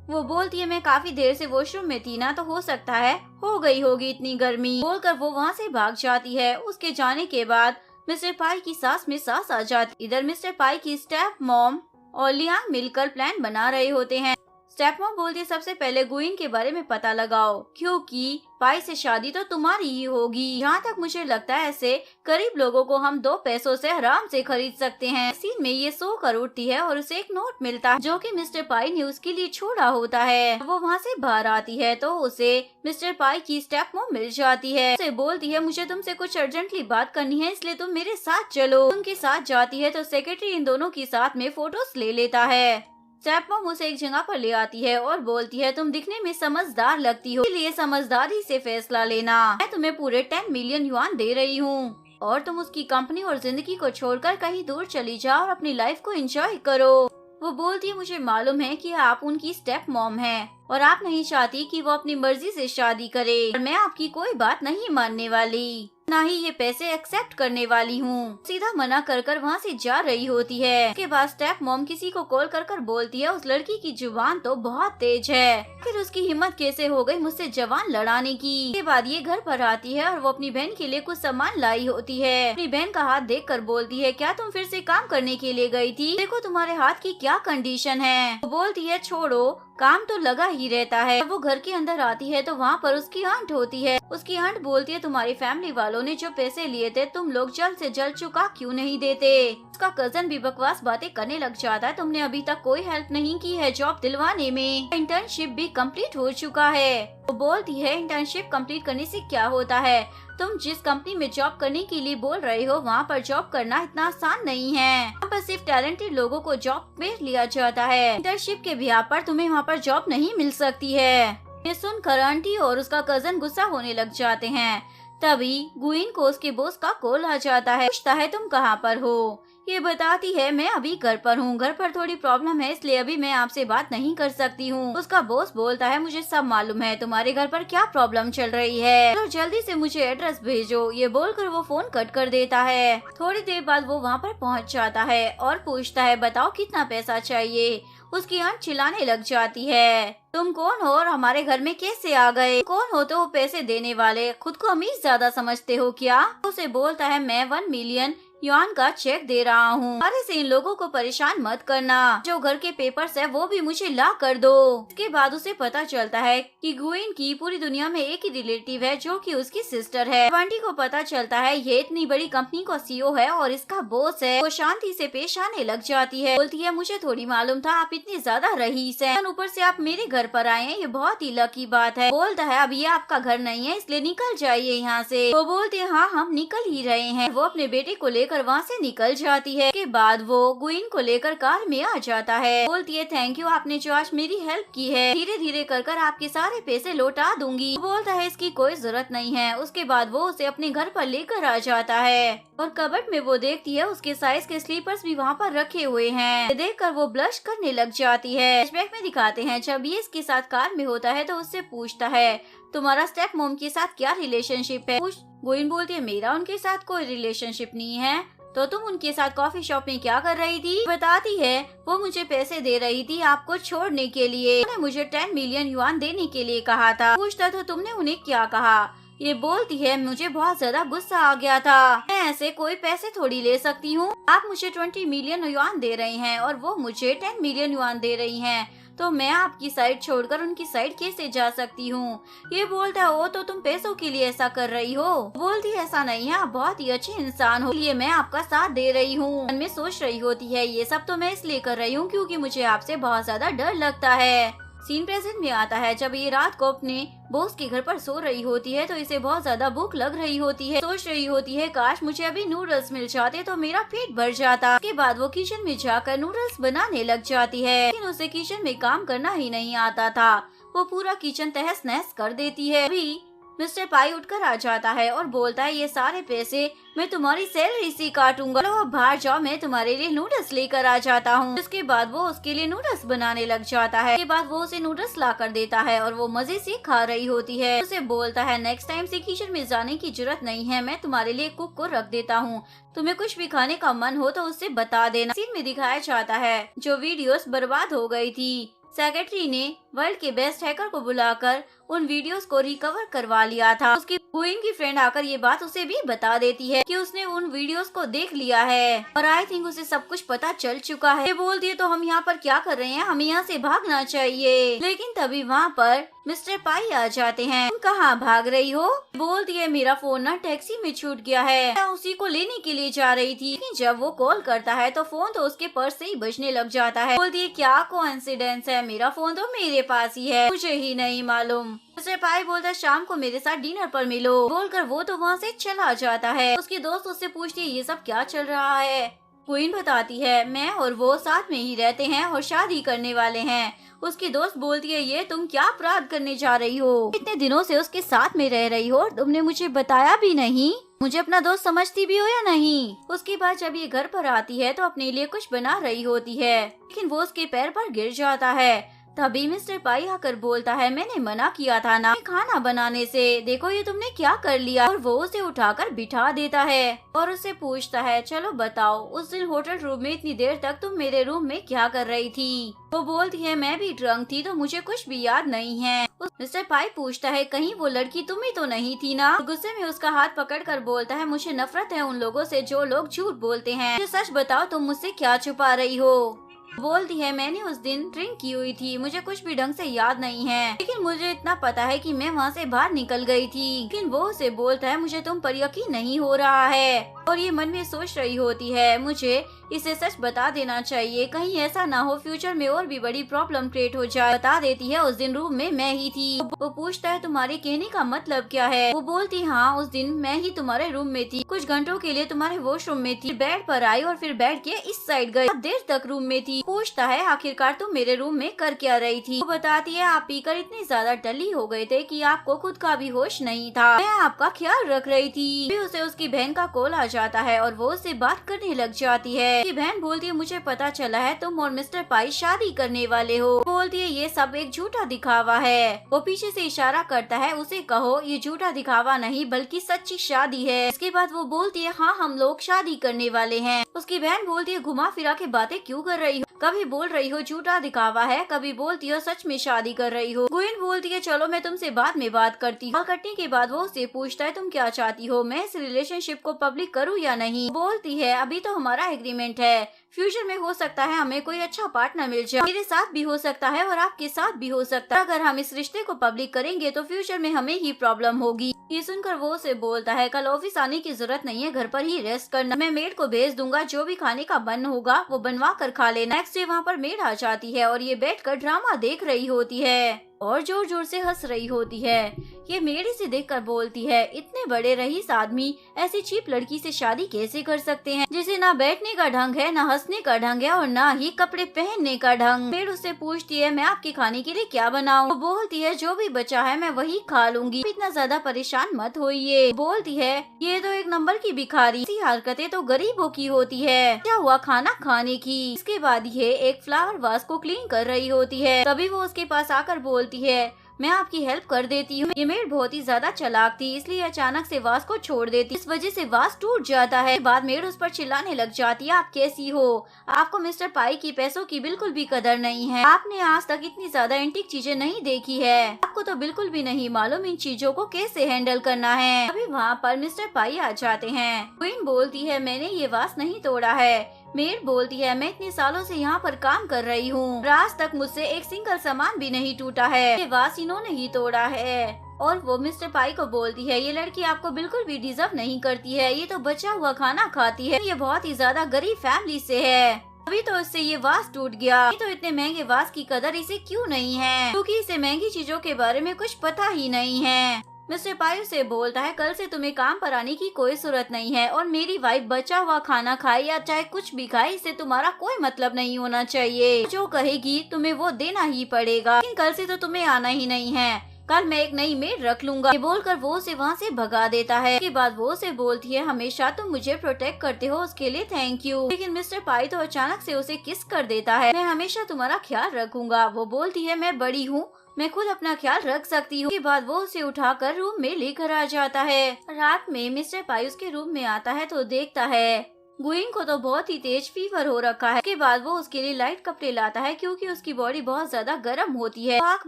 वो बोलती है मैं काफी देर से वॉशरूम में थी ना, तो हो सकता है हो गई होगी इतनी गर्मी। बोलकर वो वहाँ से भाग जाती है। उसके जाने के बाद मिस्टर पाई की सांस में सांस आ जाती। इधर मिस्टर पाई की स्टेप मॉम और लियांग मिलकर प्लान बना रहे होते हैं। स्टेप मॉम बोलती है सबसे पहले गुइन के बारे में पता लगाओ क्योंकि पाई से शादी तो तुम्हारी ही होगी। यहाँ तक मुझे लगता है ऐसे गरीब लोगों को हम 2 पैसों से आराम से खरीद सकते हैं। सीन में ये सो कर उठती है और उसे एक नोट मिलता है जो कि मिस्टर पाई ने उसके लिए छोड़ा होता है। वो वहाँ से बाहर आती है तो उसे मिस्टर पाई की स्टेप मॉम मिल जाती है। उसे बोलती है मुझे तुमसे कुछ अर्जेंटली बात करनी है इसलिए तुम मेरे साथ चलो। उनके साथ जाती है तो सेक्रेटरी इन दोनों की साथ में फोटोज ले लेता है। स्टेप मॉम उसे एक जगह पर ले आती है और बोलती है तुम दिखने में समझदार लगती हो, इसलिए समझदारी से फैसला लेना। मैं तुम्हें पूरे 10 मिलियन युआन दे रही हूँ और तुम उसकी कंपनी और जिंदगी को छोड़कर कहीं दूर चली जाओ और अपनी लाइफ को एंजॉय करो। वो बोलती है मुझे मालूम है कि आप उनकी स्टेप मॉम हैं, और आप नहीं चाहती कि वो अपनी मर्जी से शादी करे, और मैं आपकी कोई बात नहीं मानने वाली, ना ही ये पैसे एक्सेप्ट करने वाली हूँ। सीधा मना कर कर वहाँ से जा रही होती है। उसके बाद स्टेप मॉम किसी को कॉल कर कर बोलती है, उस लड़की की जुबान तो बहुत तेज है, फिर उसकी हिम्मत कैसे हो गई मुझसे जवान लड़ाने की। उसके बाद ये घर पर आती है और वो अपनी बहन के लिए कुछ सामान लाई होती है। अपनी बहन का हाथ देख कर बोलती है, क्या तुम फिर से काम करने के लिए गई थी? देखो तुम्हारे हाथ की क्या कंडीशन है। वो बोलती है, छोड़ो, काम तो लगा ही रहता है। जब वो घर के अंदर आती है तो वहाँ पर उसकी आंट होती है। उसकी आंट बोलती है, तुम्हारी फैमिली वालों ने जो पैसे लिए थे तुम लोग जल्द से जल्द चुका क्यों नहीं देते? उसका कजन भी बकवास बातें करने लग जाता है, तुमने अभी तक कोई हेल्प नहीं की है जॉब दिलवाने में, इंटर्नशिप भी कंप्लीट हो चुका है। वो बोलती है, इंटर्नशिप कंप्लीट करने से क्या होता है? तुम जिस कंपनी में जॉब करने के लिए बोल रहे हो वहाँ पर जॉब करना इतना आसान नहीं है। वहाँ पर सिर्फ टैलेंटेड लोगों को जॉब में लिया जाता है। इंटर्नशिप के बिहार पर तुम्हें वहाँ पर जॉब नहीं मिल सकती है। ये सुनकर आंटी और उसका कजन गुस्सा होने लग जाते हैं। तभी गुइन को उसके बॉस का कॉल आ जाता है। पूछता है, तुम कहाँ पर हो? ये बताती है, मैं अभी घर पर हूँ, घर पर थोड़ी प्रॉब्लम है इसलिए अभी मैं आपसे बात नहीं कर सकती हूँ। उसका बॉस बोलता है, मुझे सब मालूम है तुम्हारे घर पर क्या प्रॉब्लम चल रही है, तो जल्दी से मुझे एड्रेस भेजो। ये बोलकर वो फोन कट कर देता है। थोड़ी देर बाद वो वहाँ पर पहुँच जाता है और पूछता है, बताओ कितना पैसा चाहिए? उसकी आंट चिल्लाने लग जाती है, तुम कौन हो और हमारे घर में कैसे आ गए? कौन हो तो वो पैसे देने वाले, खुद को अमीर ज्यादा समझते हो क्या? उसे बोलता है, मैं 1 मिलियन युआन का चेक दे रहा हूँ, अरे से इन लोगों को परेशान मत करना, जो घर के पेपर्स है वो भी मुझे ला कर दो। उसके बाद उसे पता चलता है कि गुइन की पूरी दुनिया में एक ही रिलेटिव है जो कि उसकी सिस्टर है। बंटी को पता चलता है ये इतनी बड़ी कंपनी का सीईओ है और इसका बॉस है। वो शांति से पेश आने लग जाती है, बोलती है, मुझे थोड़ी मालूम था आप इतने ज्यादा रईस हैं, ऊपर से आप मेरे घर पर आए हैं, ये बहुत ही लकी बात है। बोलता है, अब ये आपका घर नहीं है इसलिए निकल जाइए यहाँ से। वो बोलते हैं, हाँ हम निकल ही रहे हैं। वो अपने बेटे को लेकर वहाँ से निकल जाती है। के बाद वो गुइन को लेकर कार में आ जाता है। बोलती है, थैंक यू, आपने जो आज मेरी हेल्प की है, धीरे धीरे कर कर आपके सारे पैसे लौटा दूंगी। बोलता है, इसकी कोई जरूरत नहीं है। उसके बाद वो उसे अपने घर पर लेकर आ जाता है और कबर्ड में वो देखती है उसके साइज के स्लीपर्स भी वहाँ पर रखे हुए हैं। देखकर वो ब्लश करने लग जाती है। फ्लैशबैक में दिखाते हैं जब ये इसके साथ कार में होता है तो उससे पूछता है, तुम्हारा स्टेप मॉम के साथ क्या रिलेशनशिप है? गुइन बोलती है, मेरा उनके साथ कोई रिलेशनशिप नहीं है। तो तुम उनके साथ कॉफी शॉप में क्या कर रही थी? बताती है, वो मुझे पैसे दे रही थी आपको छोड़ने के लिए, उन्होंने मुझे 10 मिलियन युआन देने के लिए कहा था। पूछता तो तुमने उन्हें क्या कहा? ये बोलती है, मुझे बहुत ज्यादा गुस्सा आ गया था, मैं ऐसे कोई पैसे थोड़ी ले सकती हूँ। आप मुझे 20 मिलियन युआन दे रही हैं और वो मुझे 10 मिलियन युआन दे रही हैं, तो मैं आपकी साइड छोड़कर उनकी साइड कैसे जा सकती हूँ? ये बोलता है, ओ तो तुम पैसों के लिए ऐसा कर रही हो। बोलती है, ऐसा नहीं है, आप बहुत ही अच्छे इंसान हो, इसलिए मैं आपका साथ दे रही हूँ। मन में सोच रही होती है, ये सब तो मैं इसलिए कर रही हूँ क्योंकि मुझे आपसे बहुत ज्यादा डर लगता है। सीन प्रेजेंट में आता है जब ये रात को अपने बॉस के घर पर सो रही होती है तो इसे बहुत ज्यादा भूख लग रही होती है। सोच रही होती है, काश मुझे अभी नूडल्स मिल जाते तो मेरा पेट भर जाता। उसके बाद वो किचन में जाकर नूडल्स बनाने लग जाती है, लेकिन उसे किचन में काम करना ही नहीं आता था। वो पूरा किचन तहस नहस कर देती है। अभी मिस्टर पाई उठकर आ जाता है और बोलता है, ये सारे पैसे मैं तुम्हारी सैलरी से काटूंगा, लो अब बाहर जाओ, मैं तुम्हारे लिए नूडल्स लेकर आ जाता हूँ। उसके बाद वो उसके लिए नूडल्स बनाने लग जाता है। उसके बाद वो उसे नूडल्स ला कर देता है और वो मजे से खा रही होती है। उसे बोलता है, नेक्स्ट टाइम से किचन में जाने की जरूरत नहीं है, मैं तुम्हारे लिए कुक को रख देता हूँ, तुम्हें कुछ भी खाने का मन हो तो उससे बता देना। सीन में दिखाया जाता है जो वीडियोस बर्बाद हो गई थी, सेक्रेटरी ने वर्ल्ड के बेस्ट हैकर को बुलाकर उन वीडियोस को रिकवर करवा लिया था। उसकी गुइन की फ्रेंड आकर ये बात उसे भी बता देती है कि उसने उन वीडियोस को देख लिया है और आई थिंक उसे सब कुछ पता चल चुका है। बोलती है, तो हम यहाँ पर क्या कर रहे हैं, हमें यहाँ से भागना चाहिए। लेकिन तभी वहाँ पर मिस्टर पाई आ जाते हैं। तुम कहाँ भाग रही हो? बोलती है, मेरा फोन ना टैक्सी में छूट गया है, मैं उसी को लेने के लिए जा रही थी। लेकिन जब वो कॉल करता है तो फोन तो उसके पर्स से ही बजने लग जाता है। बोलती है, क्या कोइंसिडेंस है, मेरा फोन तो मेरे पास ही है, मुझे ही नहीं मालूम। मिस्टर पाई बोलता है, शाम को मेरे साथ डिनर पर मिलो। बोलकर वो तो वहाँ से चला जाता है। उसकी दोस्त उससे पूछती है, ये सब क्या चल रहा है? क्वीन बताती है, मैं और वो साथ में ही रहते हैं और शादी करने वाले हैं। उसकी दोस्त बोलती है, ये तुम क्या अपराध करने जा रही हो? इतने दिनों से उसके साथ में रह रही हो और तुमने मुझे बताया भी नहीं, मुझे अपना दोस्त समझती भी हो या नहीं? उसके बाद जब ये घर पर आती है तो अपने लिए कुछ बना रही होती है, लेकिन वो उसके पैर पर गिर जाता है। तभी मिस्टर पाई आकर बोलता है, मैंने मना किया था ना खाना बनाने से, देखो ये तुमने क्या कर लिया। और वो उसे उठाकर बिठा देता है और उससे पूछता है, चलो बताओ उस दिन होटल रूम में इतनी देर तक तुम मेरे रूम में क्या कर रही थी। वो बोलती है, मैं भी ड्रंक थी तो मुझे कुछ भी याद नहीं है। मिस्टर पाई पूछता है, कहीं वो लड़की तुम ही तो नहीं थी ना। गुस्से में उसका हाथ पकड़कर बोलता है, मुझे नफरत है उन लोगों से जो लोग झूठ बोलते हैं। मुझे सच बताओ तुम मुझसे क्या छुपा रही हो। बोलती है, मैंने उस दिन ड्रिंक की हुई थी, मुझे कुछ भी ढंग से याद नहीं है, लेकिन मुझे इतना पता है कि मैं वहाँ से बाहर निकल गई थी। लेकिन वो उसे बोलता है, मुझे तुम पर यकीन नहीं हो रहा है। और ये मन में सोच रही होती है, मुझे इसे सच बता देना चाहिए, कहीं ऐसा ना हो फ्यूचर में और भी बड़ी प्रॉब्लम क्रिएट हो जाए। बता देती है, उस दिन रूम में मैं ही थी। वो पूछता है, तुम्हारे कहने का मतलब क्या है। वो बोलती, हाँ उस दिन मैं ही तुम्हारे रूम में थी, कुछ घंटों के लिए तुम्हारे वॉशरूम में थी, बेड पर आई और फिर बेड के इस साइड गई, देर तक रूम में थी। पूछता है, आखिरकार तुम मेरे रूम में कर क्या रही थी। वो बताती है, आप पीकर इतनी ज्यादा टल्ली हो गए थे कि आपको खुद का भी होश नहीं था, मैं आपका ख्याल रख रही थी। फिर उसे उसकी बहन का कॉल आ जाता है और वो उससे बात करने लग जाती है। उसकी बहन बोलती है, मुझे पता चला है तुम और मिस्टर पाई शादी करने वाले हो। बोलती है, ये सब एक झूठा दिखावा है। वो पीछे से इशारा करता है, उसे कहो ये झूठा दिखावा नहीं बल्कि सच्ची शादी है। इसके बाद वो बोलती है, हाँ हम लोग शादी करने वाले हैं। उसकी बहन बोलती है, घुमा फिरा के बातें क्यों कर रही हो, कभी बोल रही हो झूठा दिखावा है, कभी बोलती हो सच में शादी कर रही हो। गुइन बोलती है, चलो मैं तुमसे बाद में बात करती हूँ। कटने के बाद वो उससे पूछता है, तुम क्या चाहती हो, मैं इस रिलेशनशिप को पब्लिक करूँ या नहीं। बोलती है, अभी तो हमारा एग्रीमेंट है, फ्यूचर में हो सकता है हमें कोई अच्छा पार्टनर मिल जाए, मेरे साथ भी हो सकता है और आपके साथ भी हो सकता है। अगर हम इस रिश्ते को पब्लिक करेंगे तो फ्यूचर में हमें ही प्रॉब्लम होगी। ये सुनकर वो उसे बोलता है, कल ऑफिस आने की जरूरत नहीं है, घर पर ही रेस्ट करना, मैं मेड को भेज दूंगा, जो भी खाने का बन होगा वो बनवा कर खा लेना। नेक्स्ट डे वहाँ पर मेड आ जाती है और ये बैठकर ड्रामा देख रही होती है और जोर जोर से हंस रही होती है। ये मेड इसे देखकर बोलती है, इतने बड़े रईस आदमी ऐसी चीप लड़की से शादी कैसे कर सकते हैं, जिसे ना बैठने का ढंग है, ना हंसने का ढंग है और ना ही कपड़े पहनने का ढंग। मेड उससे पूछती है, मैं आपके खाने के लिए क्या बनाऊं। वो बोलती है, जो भी बचा है मैं वही खा लूंगी, इतना ज्यादा परेशान मत होइए। बोलती है, ये तो एक नंबर की भिखारी, ऐसी हरकतें तो गरीबों की होती है, क्या हुआ खाना खाने की। इसके बाद ये एक फ्लावर वास को क्लीन कर रही होती है, तभी वो उसके पास आकर बोलती है, मैं आपकी हेल्प कर देती हूँ। ये मेड बहुत ही ज्यादा चालाक थी, इसलिए अचानक से वास को छोड़ देती, इस वजह से वास टूट जाता है। बाद मेड उस पर चिल्लाने लग जाती है, आप कैसी हो, आपको मिस्टर पाई की पैसों की बिल्कुल भी कदर नहीं है, आपने आज तक इतनी ज्यादा एंटीक चीजें नहीं देखी है, आपको तो बिल्कुल भी नहीं मालूम इन चीजों को कैसे हैंडल करना है। अभी वहाँ पर मिस्टर पाई आ जाते हैं। क्वीन बोलती है, मैंने ये वास नहीं तोड़ा है। मेड बोलती है, मैं इतने सालों से यहाँ पर काम कर रही हूँ, आज तक मुझसे एक सिंगल सामान भी नहीं टूटा है, ये वास इन्होंने ही तोड़ा है। और वो मिस्टर पाई को बोलती है, ये लड़की आपको बिल्कुल भी डिजर्व नहीं करती है, ये तो बचा हुआ खाना खाती है, ये बहुत ही ज्यादा गरीब फैमिली से है, अभी तो इससे ये वास टूट गया। ये तो इतने महंगे वास की कदर इसे क्यों नहीं है, क्योंकि इसे महंगी चीजों के बारे में कुछ पता ही नहीं है। मिस्टर पाई से बोलता है, कल से तुम्हें काम पर आने की कोई जरूरत नहीं है और मेरी वाइफ बचा हुआ खाना खाए या चाहे कुछ भी खाए, इससे तुम्हारा कोई मतलब नहीं होना चाहिए, जो कहेगी तुम्हें वो देना ही पड़ेगा, लेकिन कल से तो तुम्हें आना ही नहीं है, कल मैं एक नई मेड रख लूंगा। ये बोलकर वो उसे वहाँ से भगा देता है। इसके बाद वो उसे बोलती है, हमेशा तुम मुझे प्रोटेक्ट करते हो, उसके लिए थैंक यू। लेकिन मिस्टर पाई तो अचानक से उसे किस कर देता है, मैं हमेशा तुम्हारा ख्याल रखूंगा। वो बोलती है, मैं बड़ी हूँ, मैं खुद अपना ख्याल रख सकती हूँ। के बाद वो उसे उठाकर रूम में लेकर आ जाता है। रात में मिस्टर पाई उसके रूम में आता है तो देखता है गुइंग को तो बहुत ही तेज फीवर हो रखा है। के बाद वो उसके लिए लाइट कपड़े लाता है क्योंकि उसकी बॉडी बहुत ज्यादा गर्म होती है। आँख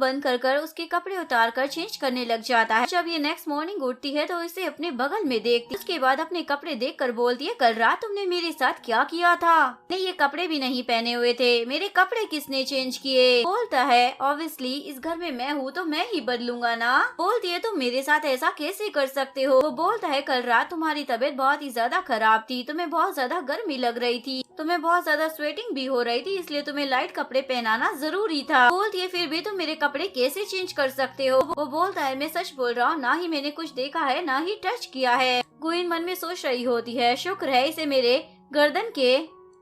बंद कर उसके कपड़े उतार कर चेंज करने लग जाता है। जब ये नेक्स्ट मॉर्निंग उठती है तो इसे अपने बगल में देखती है। उसके बाद अपने कपड़े देखकर बोलती है, कल रात तुमने मेरे साथ क्या किया था, मैंने ये कपड़े भी नहीं पहने हुए थे, मेरे कपड़े किसने चेंज किए। बोलता है, ऑब्वियसली इस घर में मैं हूँ तो मैं ही बदलूंगा ना। बोलती है, तुम मेरे साथ ऐसा कैसे कर सकते हो। वो बोलता है, कल रात तुम्हारी तबीयत बहुत ही ज्यादा खराब थी, तुम्हें बहुत ज्यादा गर्मी लग रही थी, तुम्हें बहुत ज्यादा स्वेटिंग भी हो रही थी, इसलिए तुम्हें लाइट कपड़े पहनाना जरूरी था। बोलती है, फिर भी तुम मेरे कपड़े कैसे चेंज कर सकते हो। वो बोलता है, मैं सच बोल रहा हूँ, ना ही मैंने कुछ देखा है ना ही टच किया है। गुइन मन में सोच रही होती है, शुक्र है इसे मेरे गर्दन के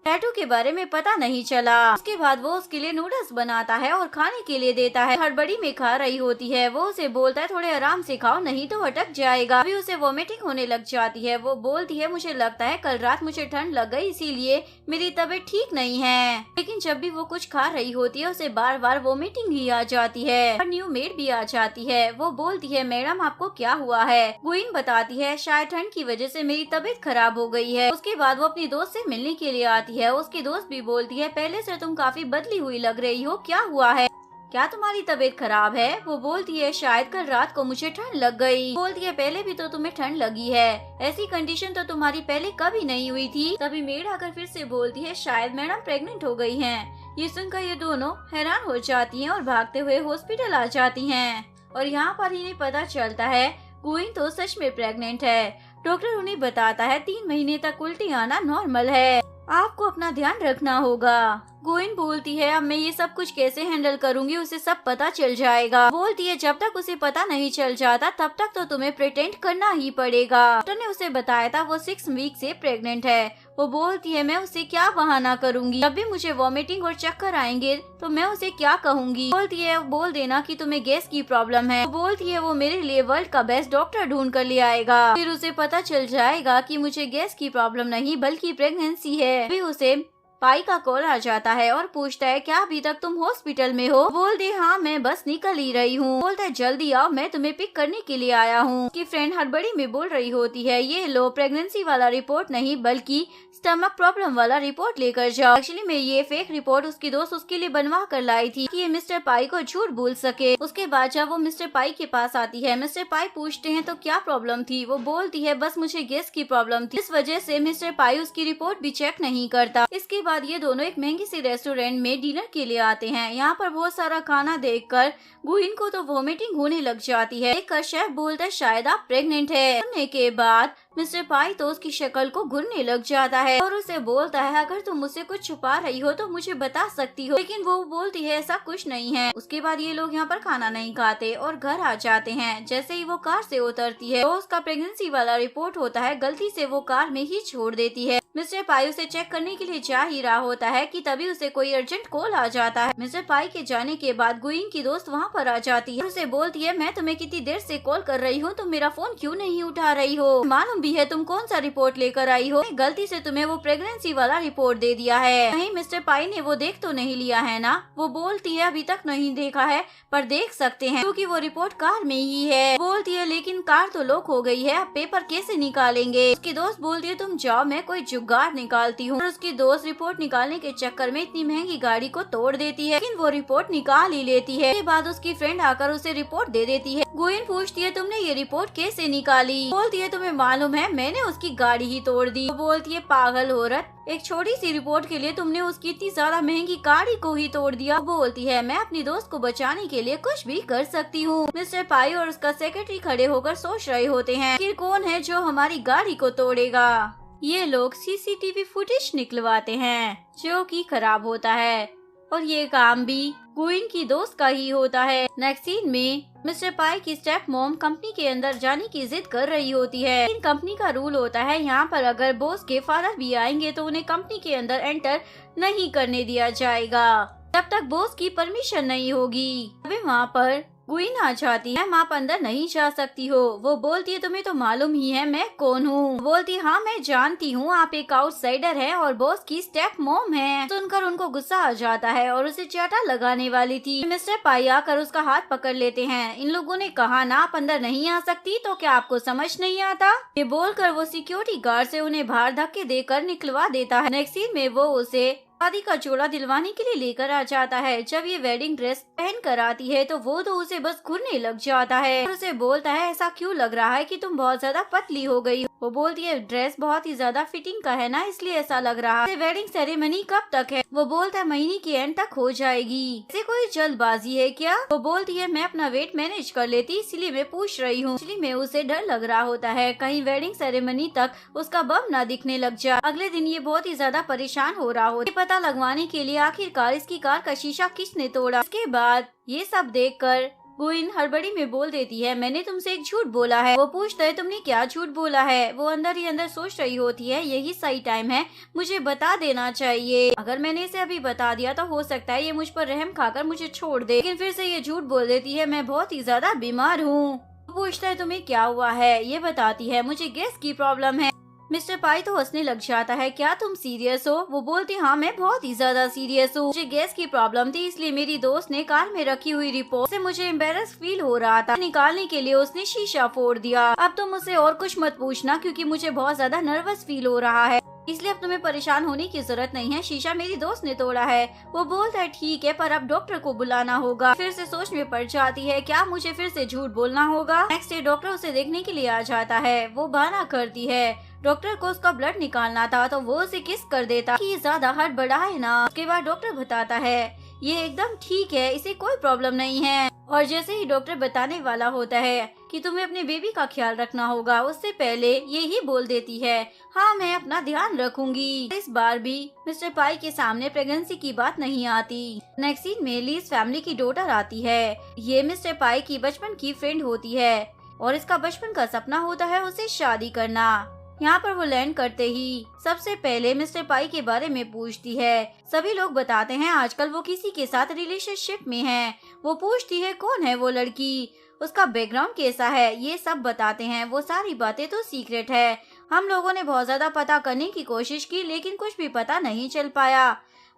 टैटू के बारे में पता नहीं चला। उसके बाद वो उसके लिए नूडल्स बनाता है और खाने के लिए देता है। हड़बड़ी में खा रही होती है। वो उसे बोलता है थोड़े आराम से खाओ नहीं तो अटक जाएगा। अभी उसे वोमिटिंग होने लग जाती है। वो बोलती है मुझे लगता है कल रात मुझे ठंड लग गई इसीलिए मेरी तबीयत ठीक नहीं है। लेकिन जब भी वो कुछ खा रही होती है उसे बार बार वोमिटिंग ही आ जाती है और न्यू मेड भी आ जाती है। वो बोलती है मैडम आपको क्या हुआ है। गुइन बताती है शायद ठंड की वजह से मेरी तबीयत खराब हो गई है। उसके बाद वो अपनी दोस्त से मिलने के लिए आती है। उसकी दोस्त भी बोलती है पहले से तुम काफी बदली हुई लग रही हो, क्या हुआ है, क्या तुम्हारी तबीयत खराब है। वो बोलती है शायद कल रात को मुझे ठंड लग गई। बोलती है पहले भी तो तुम्हें ठंड लगी है, ऐसी कंडीशन तो तुम्हारी पहले कभी नहीं हुई थी। तभी मेड आकर फिर से बोलती है शायद मैडम प्रेग्नेंट हो गई हैं। ये सुनकर ये दोनों हैरान हो जाती हैं और भागते हुए हॉस्पिटल आ जाती हैं। और यहाँ पर इन्हें पता चलता है गुइन तो सच में प्रेग्नेंट है। डॉक्टर उन्हें बताता है 3 महीने तक उल्टी आना नॉर्मल है, आपको अपना ध्यान रखना होगा। गुइन बोलती है अब मैं ये सब कुछ कैसे हैंडल करूंगी, उसे सब पता चल जाएगा। बोलती है जब तक उसे पता नहीं चल जाता तब तक तो तुम्हें प्रिटेंड करना ही पड़ेगा। डॉक्टर ने उसे बताया था वो 6 वीक से प्रेग्नेंट है। वो बोलती है मैं उसे क्या बहाना करूंगी, जब भी मुझे वॉमिटिंग और चक्कर आएंगे तो मैं उसे क्या कहूंगी। बोलती है बोल देना कि तुम्हें गैस की प्रॉब्लम है। बोलती है वो मेरे लिए वर्ल्ड का बेस्ट डॉक्टर ढूंढ कर ले आएगा। फिर उसे पता चल जाएगा कि मुझे गैस की प्रॉब्लम नहीं बल्कि प्रेगनेंसी है। फिर उसे पाई का कॉल आ जाता है और पूछता है क्या अभी तक तुम हॉस्पिटल में हो। बोलती हाँ मैं बस निकल ही रही हूँ। बोलता है जल्दी आओ मैं तुम्हें पिक करने के लिए आया हूँ। की फ्रेंड हड़बड़ी में बोल रही होती है ये लो प्रेगनेंसी वाला रिपोर्ट नहीं बल्कि स्टमक प्रॉब्लम वाला रिपोर्ट लेकर जाओ। एक्चुअली में ये फेक रिपोर्ट उसकी दोस्त उसके लिए बनवा कर लाई थी कि ये मिस्टर पाई को झूठ बोल सके। उसके बाद जब वो मिस्टर पाई के पास आती है, मिस्टर पाई पूछते हैं तो क्या प्रॉब्लम थी। वो बोलती है बस मुझे गैस की प्रॉब्लम थी, इस वजह से मिस्टर पाई उसकी रिपोर्ट भी चेक नहीं करता। इसके बाद ये दोनों एक महंगी सी रेस्टोरेंट में डिनर के लिए आते हैं। यहाँ पर बहुत सारा खाना देखकर गुइन को तो वॉमिटिंग होने लग जाती है। देखकर शेफ बोलता है शायद आप प्रेग्नेंट है। सुनने के बाद मिस्टर पाई तो उसकी शक्ल को घुरने लग जाता है और उसे बोलता है अगर तुम मुझसे कुछ छुपा रही हो तो मुझे बता सकती हो। लेकिन वो बोलती है ऐसा कुछ नहीं है। उसके बाद ये लोग यहाँ पर खाना नहीं खाते और घर आ जाते हैं। जैसे ही वो कार से उतरती है तो उसका प्रेगनेंसी वाला रिपोर्ट होता है, गलती से वो कार में ही छोड़ देती है। मिस्टर पाई उसे चेक करने के लिए जा ही रहा होता है कि तभी उसे कोई अर्जेंट कॉल आ जाता है। मिस्टर पाई के जाने के बाद गुइन की दोस्त वहाँ पर आ जाती है और उसे बोलती है मैं तुम्हें कितनी देर से कॉल कर रही हूँ, तुम मेरा फोन क्यों नहीं उठा रही हो, मालूम भी है तुम कौन सा रिपोर्ट लेकर आई हो, गलती से तुम्हें वो प्रेगनेंसी वाला रिपोर्ट दे दिया है। नहीं मिस्टर पाई ने वो देख तो नहीं लिया है ना। वो बोलती है अभी तक नहीं देखा है पर देख सकते हैं क्योंकि वो रिपोर्ट कार में ही है। बोलती है लेकिन कार तो लॉक हो गई है, अब पेपर कैसे निकालेंगे। उसकी दोस्त बोलती है तुम जाओ मैं कोई जुगाड़ निकालती हूँ। और उसकी दोस्त रिपोर्ट निकालने के चक्कर में इतनी महंगी गाड़ी को तोड़ देती है, लेकिन वो रिपोर्ट निकाल ही लेती है। उसके बाद उसकी फ्रेंड आकर उसे रिपोर्ट दे देती है। गुइन पूछती है तुमने ये रिपोर्ट कैसे निकाली। बोलती है तुम्हें मालूम है मैंने उसकी गाड़ी ही तोड़ दी। बोलती है पागल औरत, एक छोटी सी रिपोर्ट के लिए तुमने उसकी इतनी ज्यादा महंगी गाड़ी को ही तोड़ दिया। बोलती है मैं अपनी दोस्त को बचाने के लिए कुछ भी कर सकती हूँ। मिस्टर पाई और उसका सेक्रेटरी खड़े होकर सोच रहे होते हैं कि कौन है जो हमारी गाड़ी को तोड़ेगा। ये लोग सीसीटीवी फुटेज निकलवाते हैं जो कि खराब होता है और ये काम भी गुइन की दोस्त का ही होता है। नेक्स्ट सीन में मिस्टर पाई की स्टेप मॉम कंपनी के अंदर जाने की जिद कर रही होती है। इन कंपनी का रूल होता है यहाँ पर अगर बॉस के फादर भी आएंगे तो उन्हें कंपनी के अंदर एंटर नहीं करने दिया जाएगा जब तक बॉस की परमिशन नहीं होगी। अभी वहाँ पर गुइन आ जाती है, आप अंदर नहीं जा सकती हो। वो बोलती है तुम्हें तो मालूम ही है मैं कौन हूँ। बोलती है हाँ मैं जानती हूँ आप एक आउटसाइडर है और बॉस की स्टेप मॉम है। सुनकर उनको गुस्सा आ जाता है और उसे चाटा लगाने वाली थी। मिस्टर पाई आकर उसका हाथ पकड़ लेते हैं। इन लोगों ने कहा ना आप अंदर नहीं आ सकती, तो क्या आपको समझ नहीं आता। ये बोलकर वो सिक्योरिटी गार्ड से उन्हें बाहर धक्के देकर निकलवा देता है। नेक्स्ट सीन में वो उसे शादी का जोड़ा दिलवाने के लिए लेकर आ जाता है। जब ये वेडिंग ड्रेस पहन कर आती है तो वो तो उसे बस घुरने लग जाता है और उसे बोलता है ऐसा क्यों लग रहा है कि तुम बहुत ज्यादा पतली हो गई। वो बोलती है ड्रेस बहुत ही ज्यादा फिटिंग का है ना इसलिए ऐसा लग रहा है। वेडिंग सेरेमनी कब तक है। वो बोलता है महीने के एंड तक हो जाएगी, ऐसे कोई जल्दबाजी है क्या। वो बोलती है मैं अपना वेट मैनेज कर लेती इसलिए मैं पूछ रही हूँ। इसलिए में उसे डर लग रहा होता है कहीं वेडिंग सेरेमनी तक उसका बम ना दिखने लग जाए। अगले दिन ये बहुत ही ज्यादा परेशान हो रहा होता है। पता लगवाने के लिए आखिरकार इसकी कार का शीशा किसने तोड़ा। इसके बाद ये सब देखकर गुइन हड़बड़ी में बोल देती है, मैंने तुमसे एक झूठ बोला है। वो पूछता है, तुमने क्या झूठ बोला है? वो अंदर ही अंदर सोच रही होती है, यही सही टाइम है मुझे बता देना चाहिए। अगर मैंने इसे अभी बता दिया तो हो सकता है ये मुझ पर रहम खाकर मुझे छोड़ दे। लेकिन फिर से ये झूठ बोल देती है, मैं बहुत ही ज्यादा बीमार हूँ। पूछता है, तुम्हें क्या हुआ है? ये बताती है, मुझे गैस की प्रॉब्लम है। मिस्टर पाई तो हंसने लग जाता है, क्या तुम सीरियस हो? वो बोलती, हाँ मैं बहुत ही ज्यादा सीरियस हूँ। मुझे गैस की प्रॉब्लम थी, इसलिए मेरी दोस्त ने कार में रखी हुई रिपोर्ट से मुझे एम्बेरस फील हो रहा था। निकालने के लिए उसने शीशा फोड़ दिया। अब तुम मुझसे और कुछ मत पूछना, क्योंकि मुझे बहुत ज्यादा नर्वस फील हो रहा है, इसलिए अब तुम्हें परेशान होने की जरूरत नहीं है। शीशा मेरी दोस्त ने तोड़ा है। वो बोलता है, ठीक है, पर अब डॉक्टर को बुलाना होगा। फिर से सोच में पड़ जाती है, क्या मुझे फिर से झूठ बोलना होगा? नेक्स्ट डे डॉक्टर उसे देखने के लिए आ जाता है। वो बहाना करती है, डॉक्टर को उसका ब्लड निकालना था, तो वो उसे किस कर देता कि ज्यादा हड़बड़ा है ना। उसके बाद डॉक्टर बताता है, ये एकदम ठीक है, इसे कोई प्रॉब्लम नहीं है। और जैसे ही डॉक्टर बताने वाला होता है कि तुम्हें अपने बेबी का ख्याल रखना होगा, उससे पहले ये ही बोल देती है, हाँ मैं अपना ध्यान रखूंगी। इस बार भी मिस्टर पाई के सामने प्रेगनेंसी की बात नहीं आती। नेक्स्ट सीन में लीज फैमिली की डॉटर आती है। ये मिस्टर पाई की बचपन की फ्रेंड होती है और इसका बचपन का सपना होता है उसे शादी करना। यहाँ पर वो लैंड करते ही सबसे पहले मिस्टर पाई के बारे में पूछती है। सभी लोग बताते हैं आजकल वो किसी के साथ रिलेशनशिप में है। वो पूछती है, कौन है वो लड़की, उसका बैकग्राउंड कैसा है? ये सब बताते हैं। वो सारी बातें तो सीक्रेट है। हम लोगों ने बहुत ज्यादा पता करने की कोशिश की, लेकिन कुछ भी पता नहीं चल पाया।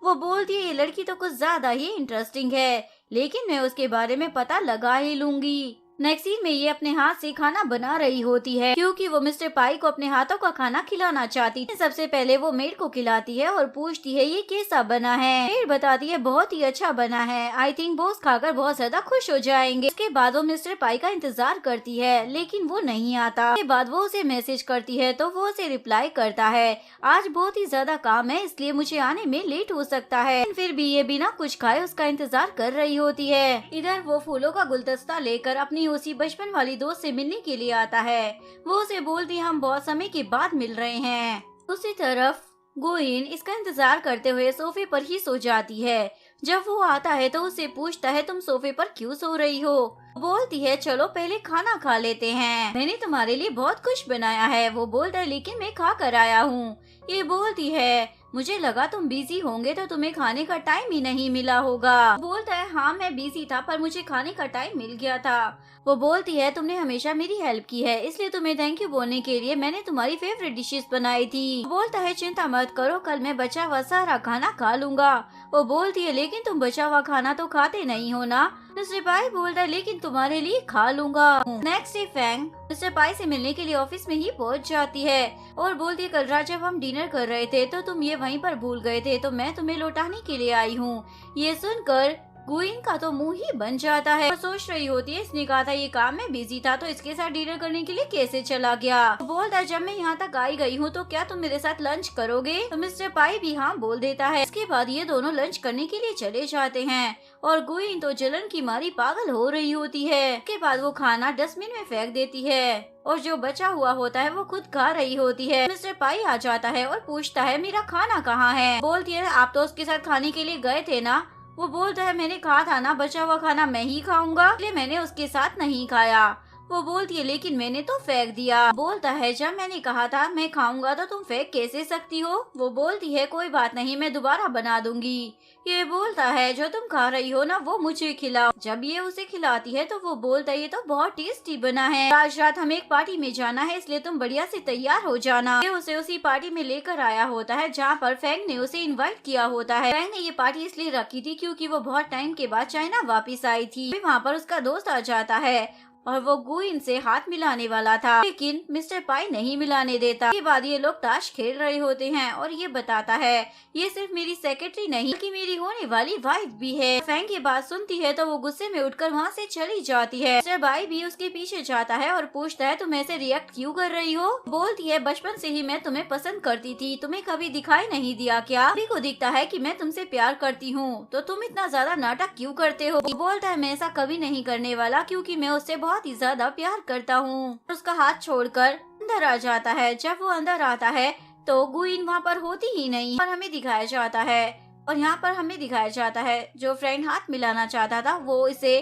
वो बोलती है, ये लड़की तो कुछ ज्यादा ही इंटरेस्टिंग है, लेकिन मैं उसके बारे में पता लगा ही लूंगी। नेक्स्ट सीन में ये अपने हाथ से खाना बना रही होती है, क्योंकि वो मिस्टर पाई को अपने हाथों का खाना खिलाना चाहती थी। सबसे पहले वो मेड को खिलाती है और पूछती है, ये कैसा बना है? मेड बताती है, बहुत ही अच्छा बना है, आई थिंक बॉस खाकर बहुत ज्यादा खुश हो जाएंगे। उसके बाद वो मिस्टर पाई का इंतजार करती है, लेकिन वो नहीं आता। उसके बाद वो उसे मैसेज करती है, तो वो उसे रिप्लाई करता है, आज बहुत ही ज्यादा काम है, इसलिए मुझे आने में लेट हो सकता है। फिर भी ये बिना कुछ खाए उसका इंतजार कर रही होती है। इधर वो फूलों का गुलदस्ता लेकर अपनी उसी बचपन वाली दोस्त से मिलने के लिए आता है। वो उसे बोलती है, हम बहुत समय के बाद मिल रहे हैं। दूसरी तरफ गोइन इसका इंतजार करते हुए सोफे पर ही सो जाती है। जब वो आता है तो उसे पूछता है, तुम सोफे पर क्यों सो रही हो? बोलती है, चलो पहले खाना खा लेते हैं, मैंने तुम्हारे लिए बहुत कुछ बनाया है। वो बोलता है, लेकिन मैं खा कर आया हूँ। ये बोलती है, मुझे लगा तुम बिजी होंगे तो तुम्हें खाने का टाइम ही नहीं मिला होगा। बोलता है, हाँ मैं बिजी था, पर मुझे खाने का टाइम मिल गया था। वो बोलती है, तुमने हमेशा मेरी हेल्प की है, इसलिए तुम्हें थैंक यू बोलने के लिए मैंने तुम्हारी फेवरेट डिशेस बनाई थी। बोलता है, चिंता मत करो, कल मैं बचा हुआ सारा खाना खा लूंगा। वो बोलती है, लेकिन तुम बचा हुआ खाना तो खाते नहीं हो ना? मिस्टर पाई बोलता है, लेकिन तुम्हारे लिए खा लूंगा। नेक्स्ट डे फैंग मिस्टर पाई से मिलने के लिए ऑफिस में ही पहुंच जाती है और बोलती है, कल रात जब हम डिनर कर रहे थे तो तुम ये वहीं पर भूल गए थे, तो मैं तुम्हें लौटाने के लिए आई हूँ। ये सुनकर गुइन का तो मुंह ही बन जाता है और सोच रही होती है, इसने कहा था ये काम में बिजी था, तो इसके साथ डिनर करने के लिए कैसे चला गया? तो बोलता है, जब मैं यहाँ तक आई गई हूँ तो क्या तुम मेरे साथ लंच करोगे? तो मिस्टर पाई भी हाँ बोल देता है। इसके बाद ये दोनों लंच करने के लिए चले जाते हैं और गुइन तो जलन की मारी पागल हो रही होती है। इसके बाद वो खाना डस्टबिन में फेंक देती है और जो बचा हुआ होता है वो खुद खा रही होती है। मिस्टर पाई आ जाता है और पूछता है, मेरा खाना कहाँ है? बोलती है, आप तो उसके साथ खाने के लिए गए थे ना? वो बोलता है, मैंने कहा था ना बचा हुआ खाना मैं ही खाऊंगा, इसलिए मैंने उसके साथ नहीं खाया। वो बोलती है, लेकिन मैंने तो फेंक दिया। बोलता है, जब मैंने कहा था मैं खाऊंगा तो तुम फेंक कैसे सकती हो? वो बोलती है, कोई बात नहीं, मैं दोबारा बना दूंगी। ये बोलता है, जो तुम खा रही हो ना वो मुझे खिलाओ। जब ये उसे खिलाती है तो वो बोलता है, ये तो बहुत टेस्टी बना है, आज रात हमें एक पार्टी में जाना है, इसलिए तुम बढ़िया से तैयार हो जाना। ये उसे उसी पार्टी में लेकर आया होता है जहाँ पर फैंग ने उसे इन्वाइट किया होता है। फैंग ने ये पार्टी इसलिए रखी थी क्योंकि वो बहुत टाइम के बाद चाइना वापिस आई थी। वहाँ पर उसका दोस्त आ जाता है और वो गुइन से हाथ मिलाने वाला था, लेकिन मिस्टर पाई नहीं मिलाने देता। इसके बाद ये लोग ताश खेल रहे होते हैं और ये बताता है, ये सिर्फ मेरी सेक्रेटरी नहीं बल्कि मेरी होने वाली वाइफ भी है। फैंग की बात सुनती है तो वो गुस्से में उठकर वहाँ से चली जाती है। मिस्टर पाई भी उसके पीछे जाता है और पूछता है, तुम ऐसे रिएक्ट क्यों कर रही हो? बोलती है, बचपन से ही मैं तुम्हें पसंद करती थी, तुम्हें कभी दिखाई नहीं दिया क्या? अभी को दिखता है कि मैं तुमसे प्यार करती हूँ, तो तुम इतना ज्यादा नाटक क्यों करते हो? बोलता है, मैं ऐसा कभी नहीं करने वाला, क्योंकि मैं उससे बहुत ही ज्यादा प्यार करता हूँ। उसका हाथ छोड़कर अंदर आ जाता है। जब वो अंदर आता है तो गुइन वहाँ पर होती ही नहीं और हमें दिखाया जाता है। और यहाँ पर हमें दिखाया जाता है जो फ्रेंड हाथ मिलाना चाहता था वो इसे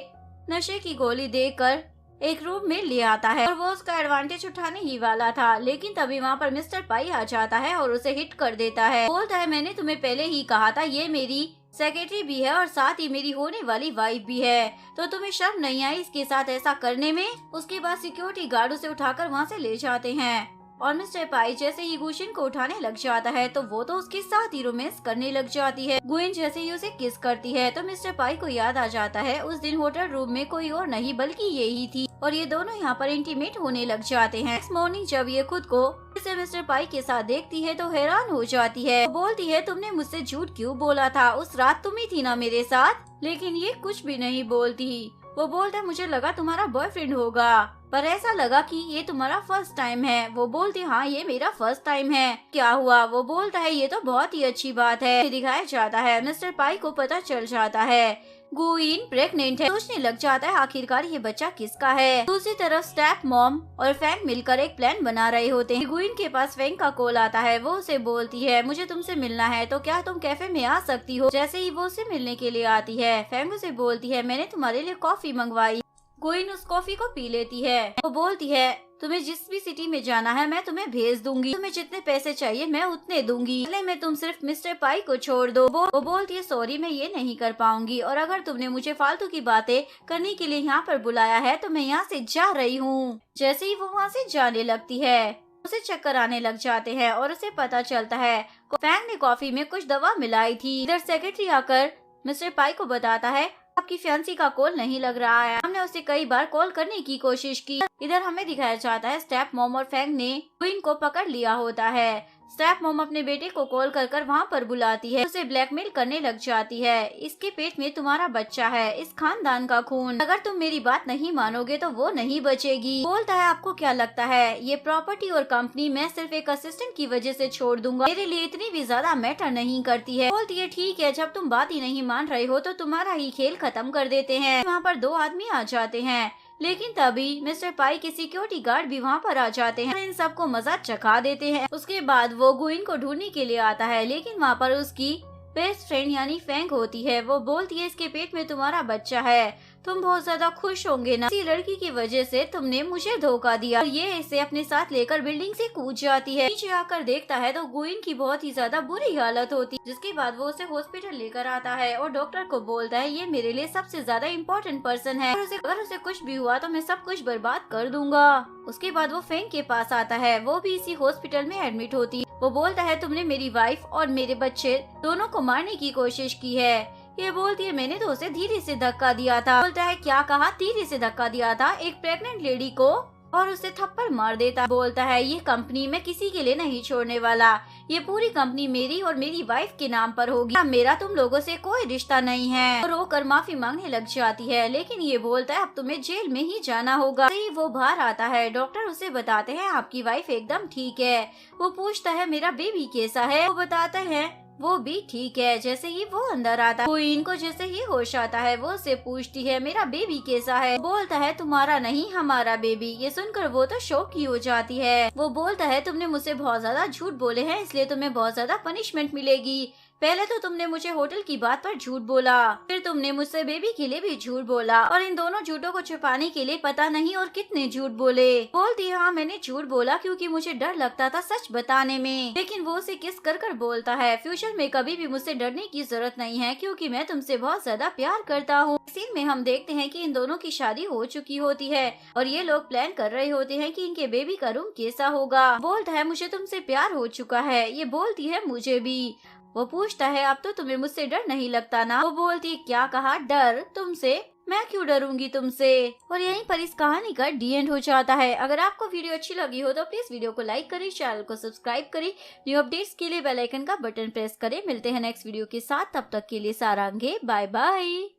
नशे की गोली देकर एक रूम में ले आता है और वो उसका एडवांटेज उठाने ही वाला था, लेकिन तभी वहाँ पर मिस्टर पाई आ जाता है और उसे हिट कर देता है। बोलता है मैंने तुम्हें पहले ही कहा था, ये मेरी सेक्रेटरी भी है और साथ ही मेरी होने वाली वाइफ भी है, तो तुम्हें शर्म नहीं आई इसके साथ ऐसा करने में। उसके बाद सिक्योरिटी गार्ड उसे उठाकर वहाँ से ले जाते हैं और मिस्टर पाई जैसे ही गुइन को उठाने लग जाता है तो वो तो उसके साथ ही रोमांस करने लग जाती है। गुइन जैसे ही उसे किस करती है तो मिस्टर पाई को याद आ जाता है उस दिन होटल रूम में कोई और नहीं बल्कि ये ही थी और ये दोनों यहाँ पर इंटीमेट होने लग जाते हैं। इस मॉर्निंग जब ये खुद को इसे मिस्टर पाई के साथ देखती है तो हैरान हो जाती है। बोलती है तुमने मुझसे झूठ क्यों बोला था, उस रात तुम ही थी ना मेरे साथ। लेकिन ये कुछ भी नहीं बोलती। वो बोलता है मुझे लगा तुम्हारा बॉयफ्रेंड होगा, पर ऐसा लगा कि ये तुम्हारा फर्स्ट टाइम है। वो बोलती हाँ ये मेरा फर्स्ट टाइम है। क्या हुआ? वो बोलता है ये तो बहुत ही अच्छी बात है। दिखाया जाता है मिस्टर पाई को पता चल जाता है गुइन प्रेग्नेंट है। सोचने लग जाता है आखिरकार ये बच्चा किसका है। दूसरी तरफ स्टेप मॉम और फैंग मिलकर एक प्लान बना रहे होते हैं। गुइन के पास फैंग का कॉल आता है। वो उसे बोलती है मुझे तुमसे मिलना है, तो क्या तुम कैफे में आ सकती हो। जैसे ही वो उसे मिलने के लिए आती है फैंग उसे बोलती है मैंने तुम्हारे लिए कॉफी मंगवाई। गुइन उस कॉफी को पी लेती है। वो बोलती है तुम्हें जिस भी सिटी में जाना है मैं तुम्हें भेज दूंगी, तुम्हें जितने पैसे चाहिए मैं उतने दूंगी, पहले में तुम सिर्फ मिस्टर पाई को छोड़ दो। वो बोलती है सॉरी मैं ये नहीं कर पाऊंगी, और अगर तुमने मुझे फालतू की बातें करने के लिए यहाँ पर बुलाया है तो मैं यहाँ से जा रही हूँ। जैसे ही वो वहाँ से जाने लगती है उसे चक्कर आने लग जाते हैं और उसे पता चलता है फैंग ने कॉफी में कुछ दवा मिलाई थी। इधर सेक्रेटरी आकर मिस्टर पाई को बताता है आपकी फियांसी का कॉल नहीं लग रहा है, हमने उसे कई बार कॉल करने की कोशिश की। इधर हमें दिखाया जाता है स्टेप मॉम और फैंग ने गुइन को पकड़ लिया होता है। स्टेप मॉम अपने बेटे को कॉल कर कर वहाँ पर बुलाती है, उसे ब्लैकमेल करने लग जाती है। इसके पेट में तुम्हारा बच्चा है, इस खानदान का खून, अगर तुम मेरी बात नहीं मानोगे तो वो नहीं बचेगी। बोलता है आपको क्या लगता है ये प्रॉपर्टी और कंपनी मैं सिर्फ एक असिस्टेंट की वजह से छोड़ दूंगा, मेरे लिए इतनी भी ज्यादा मैटर नहीं करती है। बोलती है ठीक है जब तुम बात ही नहीं मान रहे हो तो तुम्हारा ही खेल खत्म कर देते हैं। वहाँ पर दो आदमी आ जाते हैं, लेकिन तभी मिस्टर पाई के सिक्योरिटी गार्ड भी वहाँ पर आ जाते हैं, इन सबको मजा चखा देते हैं। उसके बाद वो गुइन को ढूंढने के लिए आता है, लेकिन वहाँ पर उसकी बेस्ट फ्रेंड यानी फैंग होती है। वो बोलती है इसके पेट में तुम्हारा बच्चा है, तुम बहुत ज्यादा खुश होंगे ना, इसी लड़की की वजह से तुमने मुझे धोखा दिया। ये इसे अपने साथ लेकर बिल्डिंग से कूद जाती है। नीचे आकर देखता है तो गुइन की बहुत ही ज्यादा बुरी हालत होती है, जिसके बाद वो उसे हॉस्पिटल लेकर आता है और डॉक्टर को बोलता है ये मेरे लिए सबसे ज्यादा इम्पोर्टेंट पर्सन है, अगर उसे कुछ भी हुआ तो मैं सब कुछ बर्बाद कर दूंगा। उसके बाद वो फैंग के पास आता है, वो भी इसी हॉस्पिटल में एडमिट होती है। वो बोलता है तुमने मेरी वाइफ और मेरे बच्चे दोनों को मारने की कोशिश की है। ये बोलती है मैंने तो उसे धीरे से धक्का दिया था। बोलता है क्या कहा? धीरे से धक्का दिया था एक प्रेग्नेंट लेडी को, और उसे थप्पड़ मार देता। बोलता है ये कंपनी मैं किसी के लिए नहीं छोड़ने वाला, ये पूरी कंपनी मेरी और मेरी वाइफ के नाम पर होगी, मेरा तुम लोगों से कोई रिश्ता नहीं है। और रोकर माफी मांगने लग जाती है, लेकिन ये बोलता है अब तुम्हें जेल में ही जाना होगा। वो बाहर आता है, डॉक्टर उसे बताते हैं आपकी वाइफ एकदम ठीक है। वो पूछता है मेरा बेबी कैसा है? वो बताते हैं वो भी ठीक है। जैसे ही वो अंदर आता है गुइन को जैसे ही होश आता है वो उससे पूछती है मेरा बेबी कैसा है? बोलता है तुम्हारा नहीं हमारा बेबी। ये सुनकर वो तो शॉक ही हो जाती है। वो बोलता है तुमने मुझसे बहुत ज्यादा झूठ बोले हैं, इसलिए तुम्हें बहुत ज्यादा पनिशमेंट मिलेगी। पहले तो तुमने मुझे होटल की बात पर झूठ बोला, फिर तुमने मुझसे बेबी के लिए भी झूठ बोला, और इन दोनों झूठों को छुपाने के लिए पता नहीं और कितने झूठ बोले। बोलती हाँ मैंने झूठ बोला क्योंकि मुझे डर लगता था सच बताने में। लेकिन वो उसे किस कर कर बोलता है फ्यूचर में कभी भी मुझसे डरने की जरूरत नहीं है क्योंकि मैं तुमसे बहुत ज्यादा प्यार करता हूँ। सीन में हम देखते हैं कि इन दोनों की शादी हो चुकी होती है और ये लोग प्लान कर रहे होते हैं कि इनके बेबी का रूम कैसा होगा। बोलता है मुझे तुमसे प्यार हो चुका है। ये बोलती है मुझे भी। वो पूछता है अब तो तुम्हें मुझसे डर नहीं लगता ना? वो बोलती क्या कहा? डर तुमसे? मैं क्यों डरूंगी तुमसे? और यहीं पर इस कहानी का डी एंड हो जाता है। अगर आपको वीडियो अच्छी लगी हो तो प्लीज वीडियो को लाइक करें, चैनल को सब्सक्राइब करें, न्यू अपडेट्स के लिए बेल आइकन का बटन प्रेस करें। मिलते हैं नेक्स्ट वीडियो के साथ, तब तक के लिए सारांगे बाय बाय।